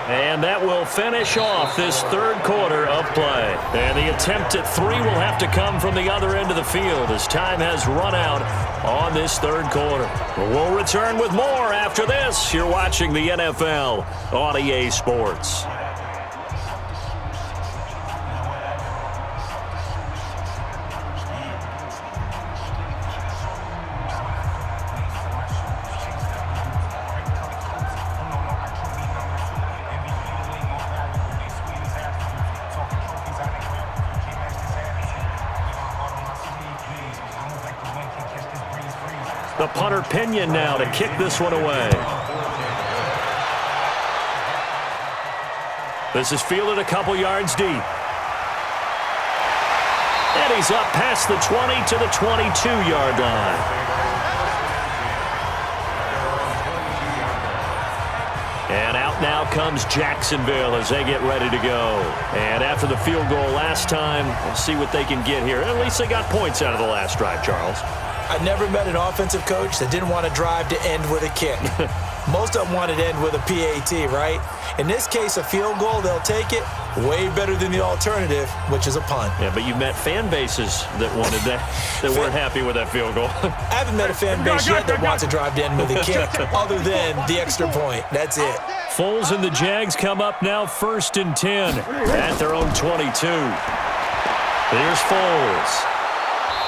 [SPEAKER 6] And that will finish off this 3rd quarter of play. And the attempt at 3 will have to come from the other end of the field as time has run out on this 3rd quarter. We'll return with more after this. You're watching the NFL on EA Sports. The punter Pinion now to kick this one away. This is fielded a couple yards deep. And he's up past the 20 to the 22-yard line. And out now comes Jacksonville as they get ready to go. And after the field goal last time, we'll see what they can get here. At least they got points out of the last drive, Charles.
[SPEAKER 3] I never met an offensive coach that didn't want to drive to end with a kick. Most of them wanted to end with a PAT, right? In this case, a field goal, they'll take it. Way better than the alternative, which is a punt.
[SPEAKER 6] Yeah, but you met fan bases that wanted that, that weren't happy with that field goal.
[SPEAKER 3] I haven't met a fan base yet that wants to drive to end with a kick other than the extra point. That's it.
[SPEAKER 6] Foles and the Jags come up now 1st and 10 at their own 22. Here's Foles.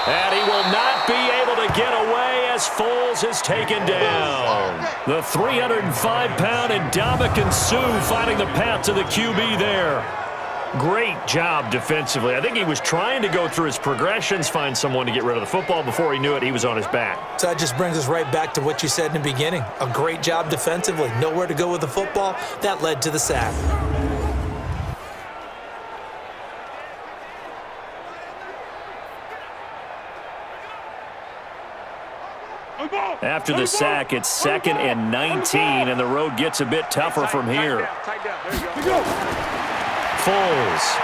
[SPEAKER 6] And he will not be able to get away as Foles is taken down. The 305-pound Ndamukong Suh finding the path to the QB there. Great job defensively. I think he was trying to go through his progressions, find someone to get rid of the football. Before he knew it, he was on his back.
[SPEAKER 3] So that just brings us right back to what you said in the beginning. A great job defensively. Nowhere to go with the football. That led to the sack.
[SPEAKER 6] After the sack, it's 2nd and 19, and the road gets a bit tougher from here. Foles.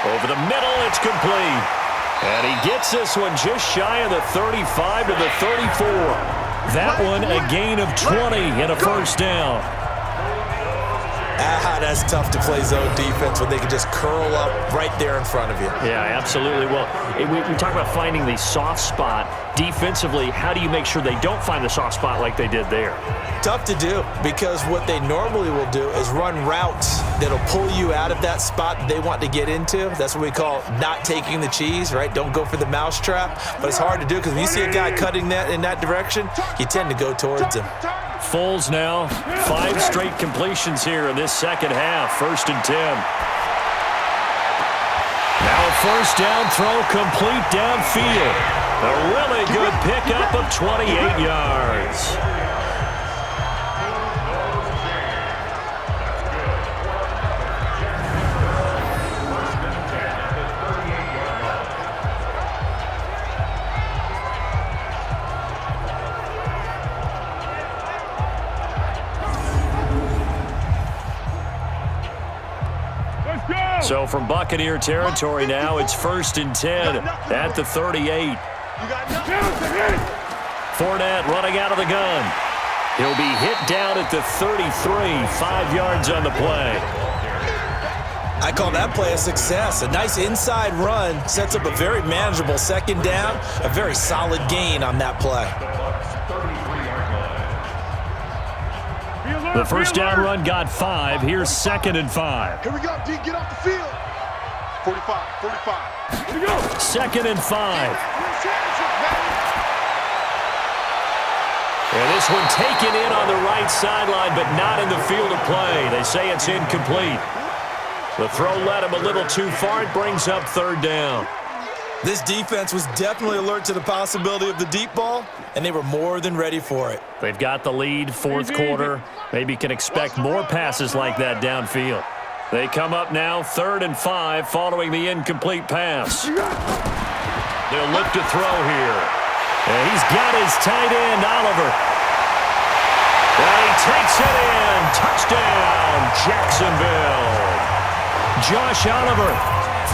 [SPEAKER 6] Over the middle, it's complete. And he gets this one just shy of the 35 to the 34. That one a gain of 20 and a 1st down.
[SPEAKER 3] That's tough to play zone defense when they can just curl up right there in front of you.
[SPEAKER 2] Yeah, absolutely. Well, we talk about finding the soft spot. Defensively, how do you make sure they don't find the soft spot like they did there?
[SPEAKER 3] Tough to do, because what they normally will do is run routes that'll pull you out of that spot that they want to get into. That's what we call not taking the cheese, right? Don't go for the mousetrap. But it's hard to do because when you see a guy cutting that in that direction, you tend to go towards him.
[SPEAKER 2] Foles now, 5 straight completions here in this second half. 1st and 10. Now a first down throw, complete downfield. A really good pickup of 28 yards. So from Buccaneer territory now, it's 1st and 10 at the 38. Fournette running out of the gun. He'll be hit down at the 33, 5 yards on the play.
[SPEAKER 3] I call that play a success. A nice inside run sets up a very manageable second down, a very solid gain on that play.
[SPEAKER 2] The first down run got 5. Here's 2nd and 5.
[SPEAKER 5] Here we go, D. Get off the field. 45. Here we go.
[SPEAKER 2] 2nd and 5. And this one taken in on the right sideline, but not in the field of play. They say it's incomplete. The throw led him a little too far. It brings up 3rd down.
[SPEAKER 3] This defense was definitely alert to the possibility of the deep ball, and they were more than ready for it.
[SPEAKER 2] They've got the lead, 4th quarter. Maybe can expect more passes like that downfield. They come up now, 3rd and 5, following the incomplete pass. They'll look to throw here. And he's got his tight end, Oliver. And he takes it in. Touchdown, Jacksonville. Josh Oliver,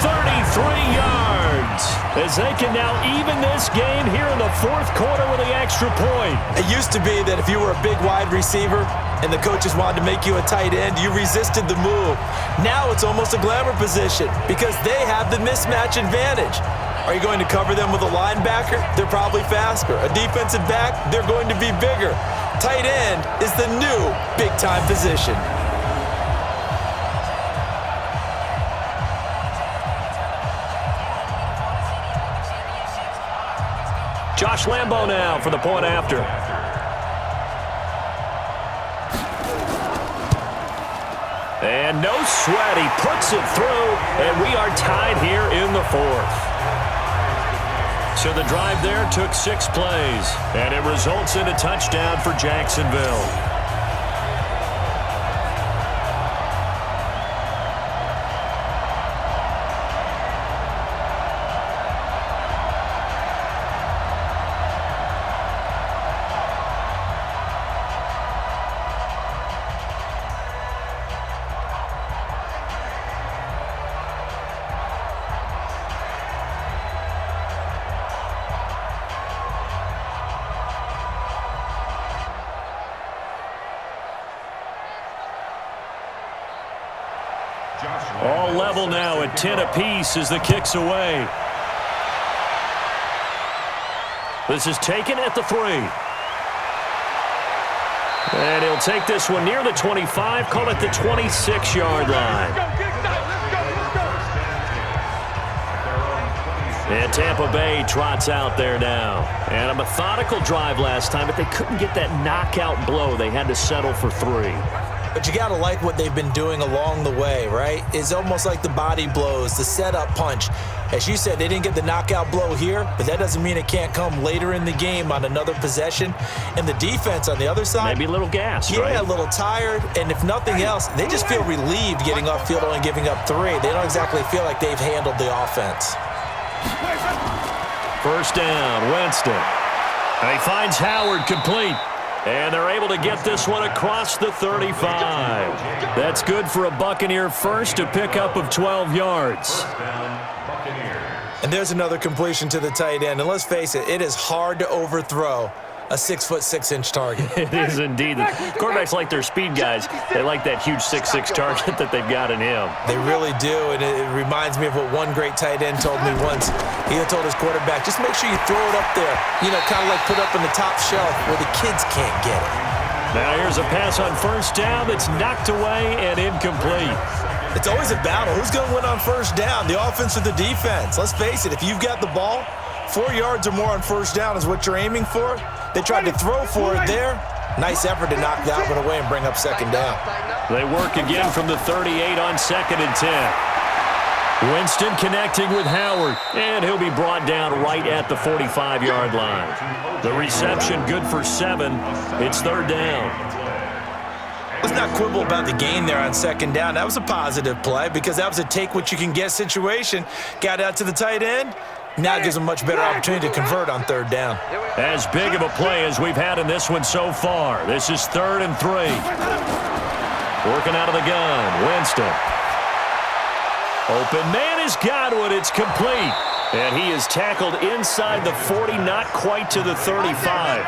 [SPEAKER 2] 33 yards, as they can now even this game here in the 4th quarter with the extra point.
[SPEAKER 3] It used to be that if you were a big wide receiver and the coaches wanted to make you a tight end, you resisted the move. Now it's almost a glamour position because they have the mismatch advantage. Are you going to cover them with a linebacker? They're probably faster. A defensive back? They're going to be bigger. Tight end is the new big-time position.
[SPEAKER 2] Josh Lambo now for the point after. And no sweat. He puts it through, and we are tied here in the 4th. So the drive there took 6 plays, and it results in a touchdown for Jacksonville. All level now at 10 apiece as the kick's away. This is taken at the 3. And he'll take this one near the 25, call it the 26-yard line. And Tampa Bay trots out there now. And a methodical drive last time, but they couldn't get that knockout blow. They had to settle for 3.
[SPEAKER 3] But you got to like what they've been doing along the way, right? It's almost like the body blows, the setup punch. As you said, they didn't get the knockout blow here, but that doesn't mean it can't come later in the game on another possession. And the defense on the other side,
[SPEAKER 2] maybe a little gassed,
[SPEAKER 3] right?
[SPEAKER 2] Yeah,
[SPEAKER 3] a little tired. And if nothing else, they just feel relieved getting off field and giving up 3. They don't exactly feel like they've handled the offense.
[SPEAKER 2] First down, Winston. And he finds Howard complete. And they're able to get this one across the 35. That's good for a Buccaneer first, a pickup of 12 yards.
[SPEAKER 3] And there's another completion to the tight end. And let's face it, it is hard to overthrow a 6'6" target.
[SPEAKER 6] It is indeed. The quarterbacks like their speed guys. They like that huge 6'6" target that they've got in him.
[SPEAKER 3] They really do, and it reminds me of what one great tight end told me once. He had told his quarterback, just make sure you throw it up there, kind of like put up in the top shelf where the kids can't get it.
[SPEAKER 6] Now here's a pass on first down that's knocked away and incomplete.
[SPEAKER 3] It's always a battle. Who's going to win on first down, the offense or the defense? Let's face it, if you've got the ball, 4 yards or more on first down is what you're aiming for. They tried to throw for it there. Nice effort to knock that one away and bring up second down.
[SPEAKER 6] They work again from the 38 on 2nd and 10. Winston connecting with Howard, and he'll be brought down right at the 45-yard line. The reception good for 7. It's 3rd down.
[SPEAKER 3] Let's not quibble about the gain there on second down. That was a positive play because that was a take-what-you-can-get situation. Got out to the tight end. Now it gives them a much better opportunity to convert on 3rd down.
[SPEAKER 6] As big of a play as we've had in this one so far. This is 3rd and 3. Working out of the gun, Winston. Open man is Godwin. It's complete. And he is tackled inside the 40, not quite to the 35.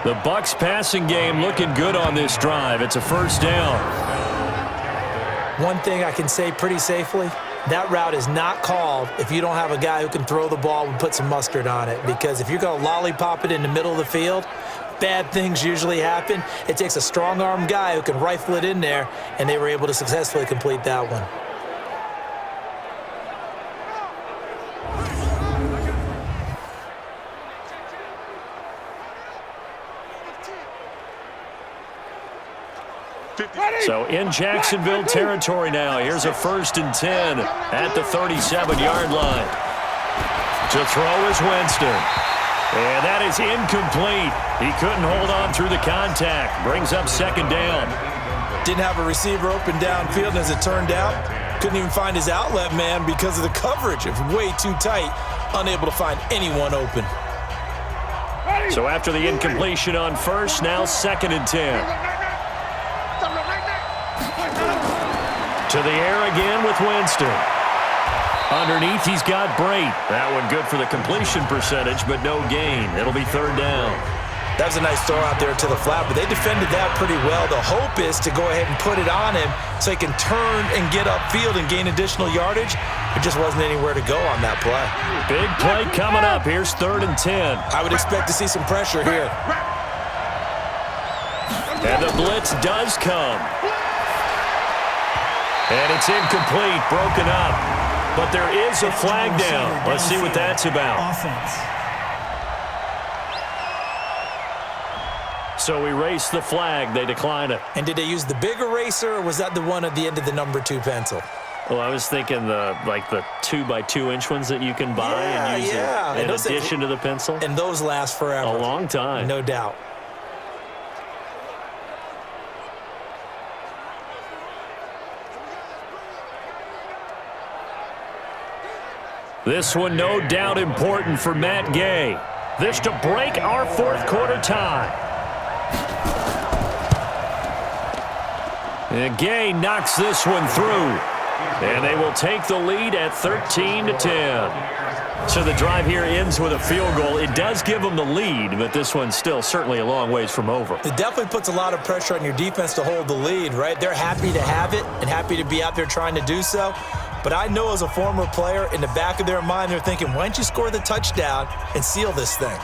[SPEAKER 6] The Bucs passing game looking good on this drive. It's a 1st down.
[SPEAKER 3] One thing I can say pretty safely, that route is not called if you don't have a guy who can throw the ball and put some mustard on it. Because if you're going to lollipop it in the middle of the field, bad things usually happen. It takes a strong-arm guy who can rifle it in there, and they were able to successfully complete that one.
[SPEAKER 6] So in Jacksonville territory now. Here's a 1st and 10 at the 37-yard line. To throw is Winston. And that is incomplete. He couldn't hold on through the contact. Brings up 2nd down.
[SPEAKER 3] Didn't have a receiver open downfield, and as it turned out, couldn't even find his outlet man because of the coverage. It was way too tight. Unable to find anyone open.
[SPEAKER 6] So after the incompletion on first, now 2nd and 10. To the air again with Winston. Underneath, he's got Brate. That one good for the completion percentage, but no gain. It'll be 3rd down.
[SPEAKER 3] That was a nice throw out there to the flat, but they defended that pretty well. The hope is to go ahead and put it on him so he can turn and get upfield and gain additional yardage. There just wasn't anywhere to go on that play.
[SPEAKER 6] Big play coming up. Here's 3rd and 10.
[SPEAKER 3] I would expect to see some pressure here.
[SPEAKER 6] And the blitz does come. And it's incomplete, broken up. But there is a flag down. Let's see what that's about.
[SPEAKER 4] Offense.
[SPEAKER 6] So erase the flag. They decline it.
[SPEAKER 3] And did they use the big eraser, or was that the one at the end of the number 2 pencil?
[SPEAKER 6] Well, I was thinking the 2x2-inch ones that you can buy and use in addition to the pencil.
[SPEAKER 3] And those last forever.
[SPEAKER 6] A long time.
[SPEAKER 3] No doubt.
[SPEAKER 6] This one no doubt important for Matt Gay. This to break our 4th quarter tie. And Gay knocks this one through. And they will take the lead at 13-10. So the drive here ends with a field goal. It does give them the lead, but this one's still certainly a long ways from over.
[SPEAKER 3] It definitely puts a lot of pressure on your defense to hold the lead, right? They're happy to have it and happy to be out there trying to do so. But I know as a former player, in the back of their mind, they're thinking, why don't you score the touchdown and seal this thing?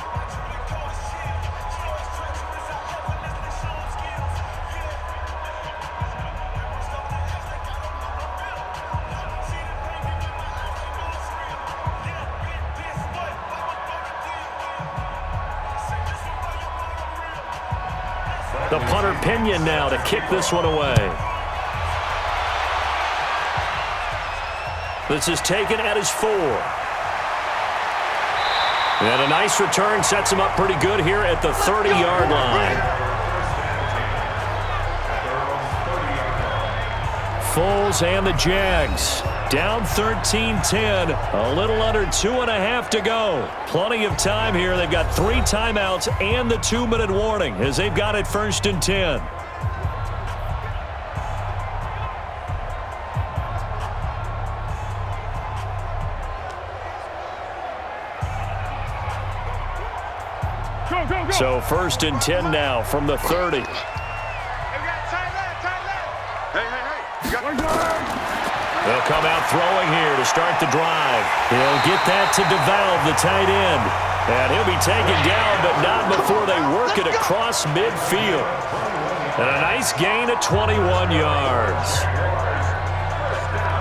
[SPEAKER 6] The punter Pinion now to kick this one away. This is taken at his 4. And a nice return sets him up pretty good here at the 30-yard line. Foles and the Jags down 13-10. A little under 2.5 to go. Plenty of time here. They've got 3 timeouts and the 2-minute warning as they've got it 1st and 10.
[SPEAKER 5] Go, go, go!
[SPEAKER 6] So 1st and 10 now from the 30.
[SPEAKER 5] Hey, we got tight left. Hey.
[SPEAKER 6] They'll come out throwing here to start the drive. He'll get that to DUUUVAL, the tight end. And he'll be taken down, but not before they work it across midfield. And a nice gain of 21 yards.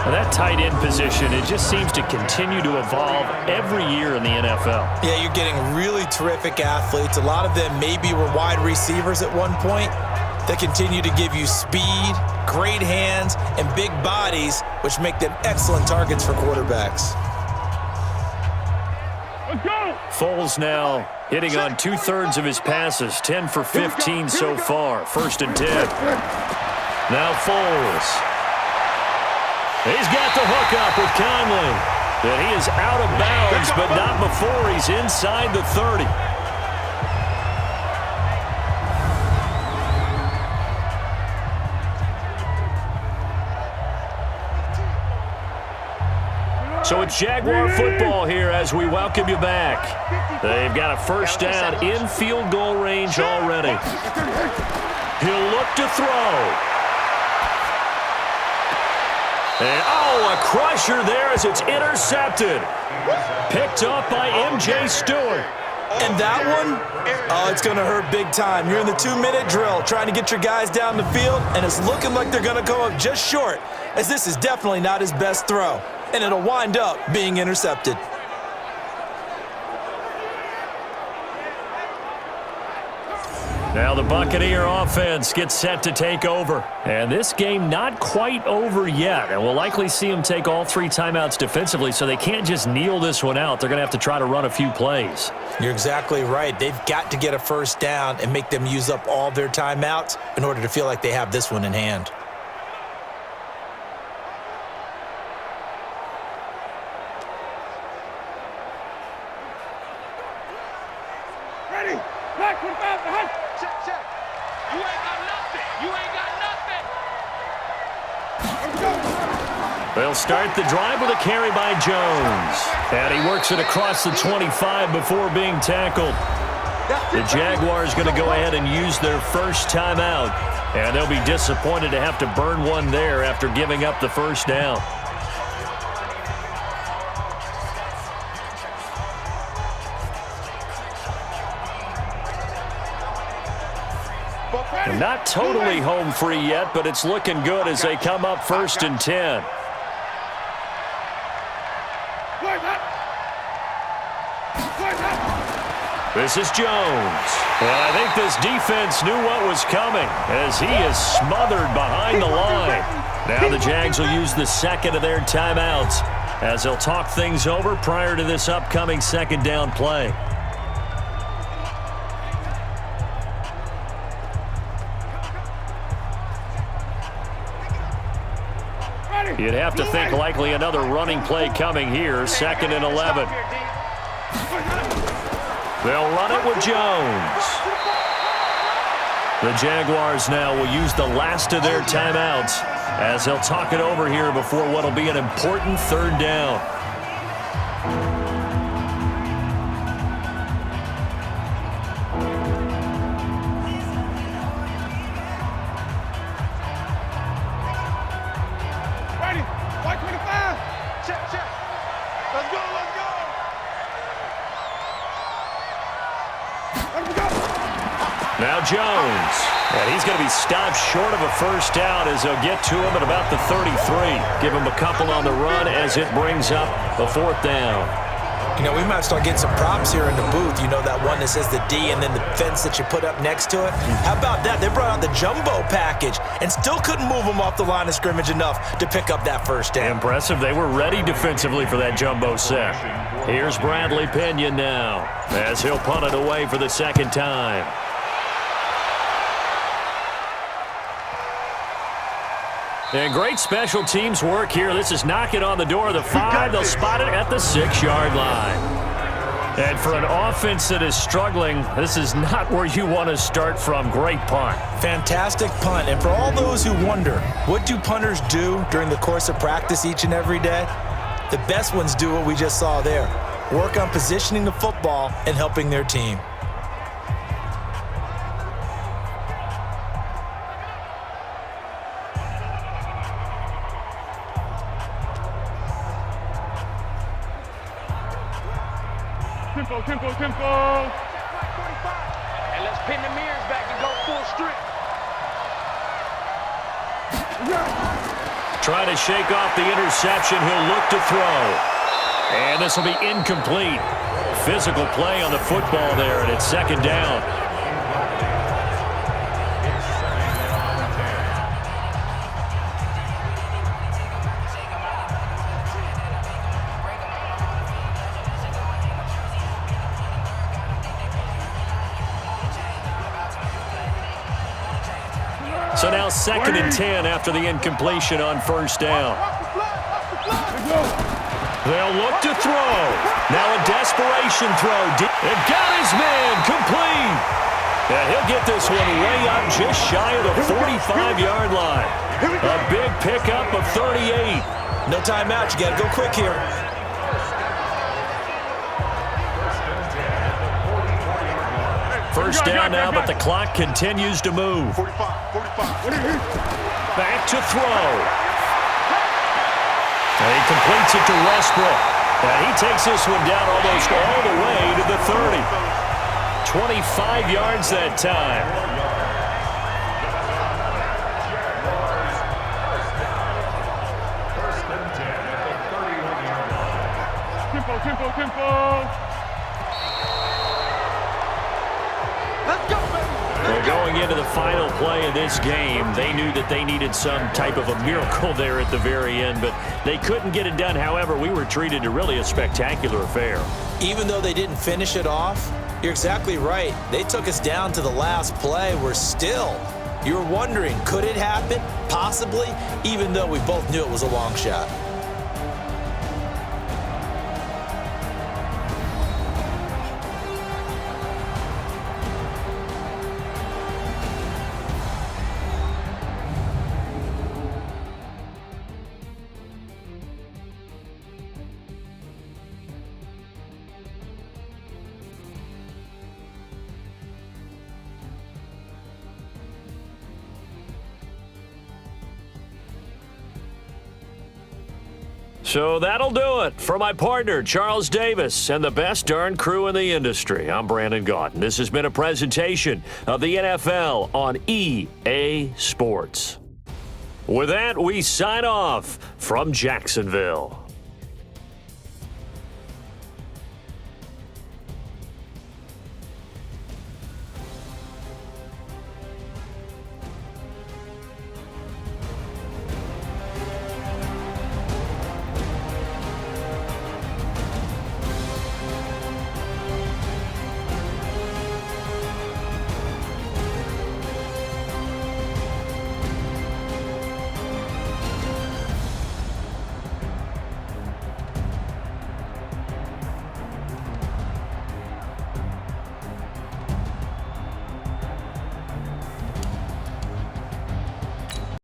[SPEAKER 6] And that tight end position, it just seems to continue to evolve every year in the NFL.
[SPEAKER 3] Yeah, you're getting really terrific athletes. A lot of them maybe were wide receivers at one point. They continue to give you speed, great hands, and big bodies, which make them excellent targets for quarterbacks.
[SPEAKER 6] Foles now hitting on 2/3 of his passes, 10 for 15 so far. 1st and 10. Now Foles. He's got the hook up with Conley. And he is out of bounds, but not before he's inside the 30. So it's Jaguar football here as we welcome you back. They've got a 1st down in field goal range already. He'll look to throw. And, a crusher there as it's intercepted. Picked up by M.J. Stewart.
[SPEAKER 3] And that one, it's going to hurt big time. You're in the 2-minute drill trying to get your guys down the field, and it's looking like they're going to go up just short, as this is definitely not his best throw. And it'll wind up being intercepted.
[SPEAKER 6] Now the Buccaneer offense gets set to take over. And this game not quite over yet. And we'll likely see them take all 3 timeouts defensively, so they can't just kneel this one out. They're going to have to try to run a few plays.
[SPEAKER 3] You're exactly right. They've got to get a 1st down and make them use up all their timeouts in order to feel like they have this one in hand.
[SPEAKER 5] Check. You ain't got nothing.
[SPEAKER 6] They'll start the drive with a carry by Jones. And he works it across the 25 before being tackled. The Jaguars going to go ahead and use their 1st timeout. And they'll be disappointed to have to burn one there after giving up the 1st down. Not totally home free yet, but it's looking good as they come up 1st and 10. This is Jones. And I think this defense knew what was coming as he is smothered behind the line. Now the Jags will use the 2nd of their timeouts as they'll talk things over prior to this upcoming 2nd down play. You'd have to think likely another running play coming here, 2nd and 11. They'll run it with Jones. The Jaguars now will use the last of their timeouts as they'll talk it over here before what will be an important 3rd down. Now Jones, and he's going to be stopped short of a 1st down as they'll get to him at about the 33. Give him a couple on the run as it brings up a 4th down.
[SPEAKER 3] You know, we might start getting some props here in the booth. You know, that one that says the D and then the fence that you put up next to it? How about that? They brought out the jumbo package and still couldn't move them off the line of scrimmage enough to pick up that 1st down.
[SPEAKER 6] Impressive. They were ready defensively for that jumbo set. Here's Bradley Pinion now as he'll punt it away for the 2nd time. And great special teams work here. This is knocking on the door of the 5. They'll spot it at the 6-yard line. And for an offense that is struggling, this is not where you want to start from. Great punt.
[SPEAKER 3] Fantastic punt. And for all those who wonder, what do punters do during the course of practice each and every day? The best ones do what we just saw there. Work on positioning the football and helping their team.
[SPEAKER 5] And let's pin the mirrors back and go full strip.
[SPEAKER 2] Trying to shake off the interception. He'll look to throw. And this will be incomplete. Physical play on the football there, and it's second down. So now 2nd and 10 after the incompletion on first down. They'll look to throw. Now a desperation throw. And got his man complete. And he'll get this one way up just shy of the 45-yard line. A big pickup of 38.
[SPEAKER 3] No timeout. You got to go quick here.
[SPEAKER 2] First down now, but the clock continues to move.
[SPEAKER 5] 45.
[SPEAKER 2] Back to throw. And he completes it to Westbrook. And he takes this one down almost all the way to the 30. 25 yards that time.
[SPEAKER 7] First and 10 at the 31-yard line.
[SPEAKER 5] Tempo. Let's go, baby.
[SPEAKER 2] Well, going into the final play of this game, they knew that they needed some type of a miracle there at the very end, but they couldn't get it done. However, we were treated to really a spectacular affair.
[SPEAKER 3] Even though they didn't finish it off, you're exactly right. They took us down to the last play. We're still, you were wondering, could it happen? Possibly, even though we both knew it was a long shot.
[SPEAKER 2] So that'll do it for my partner, Charles Davis, and the best darn crew in the industry. I'm Brandon Gaunt, and this has been a presentation of the NFL on EA Sports. With that, we sign off from Jacksonville.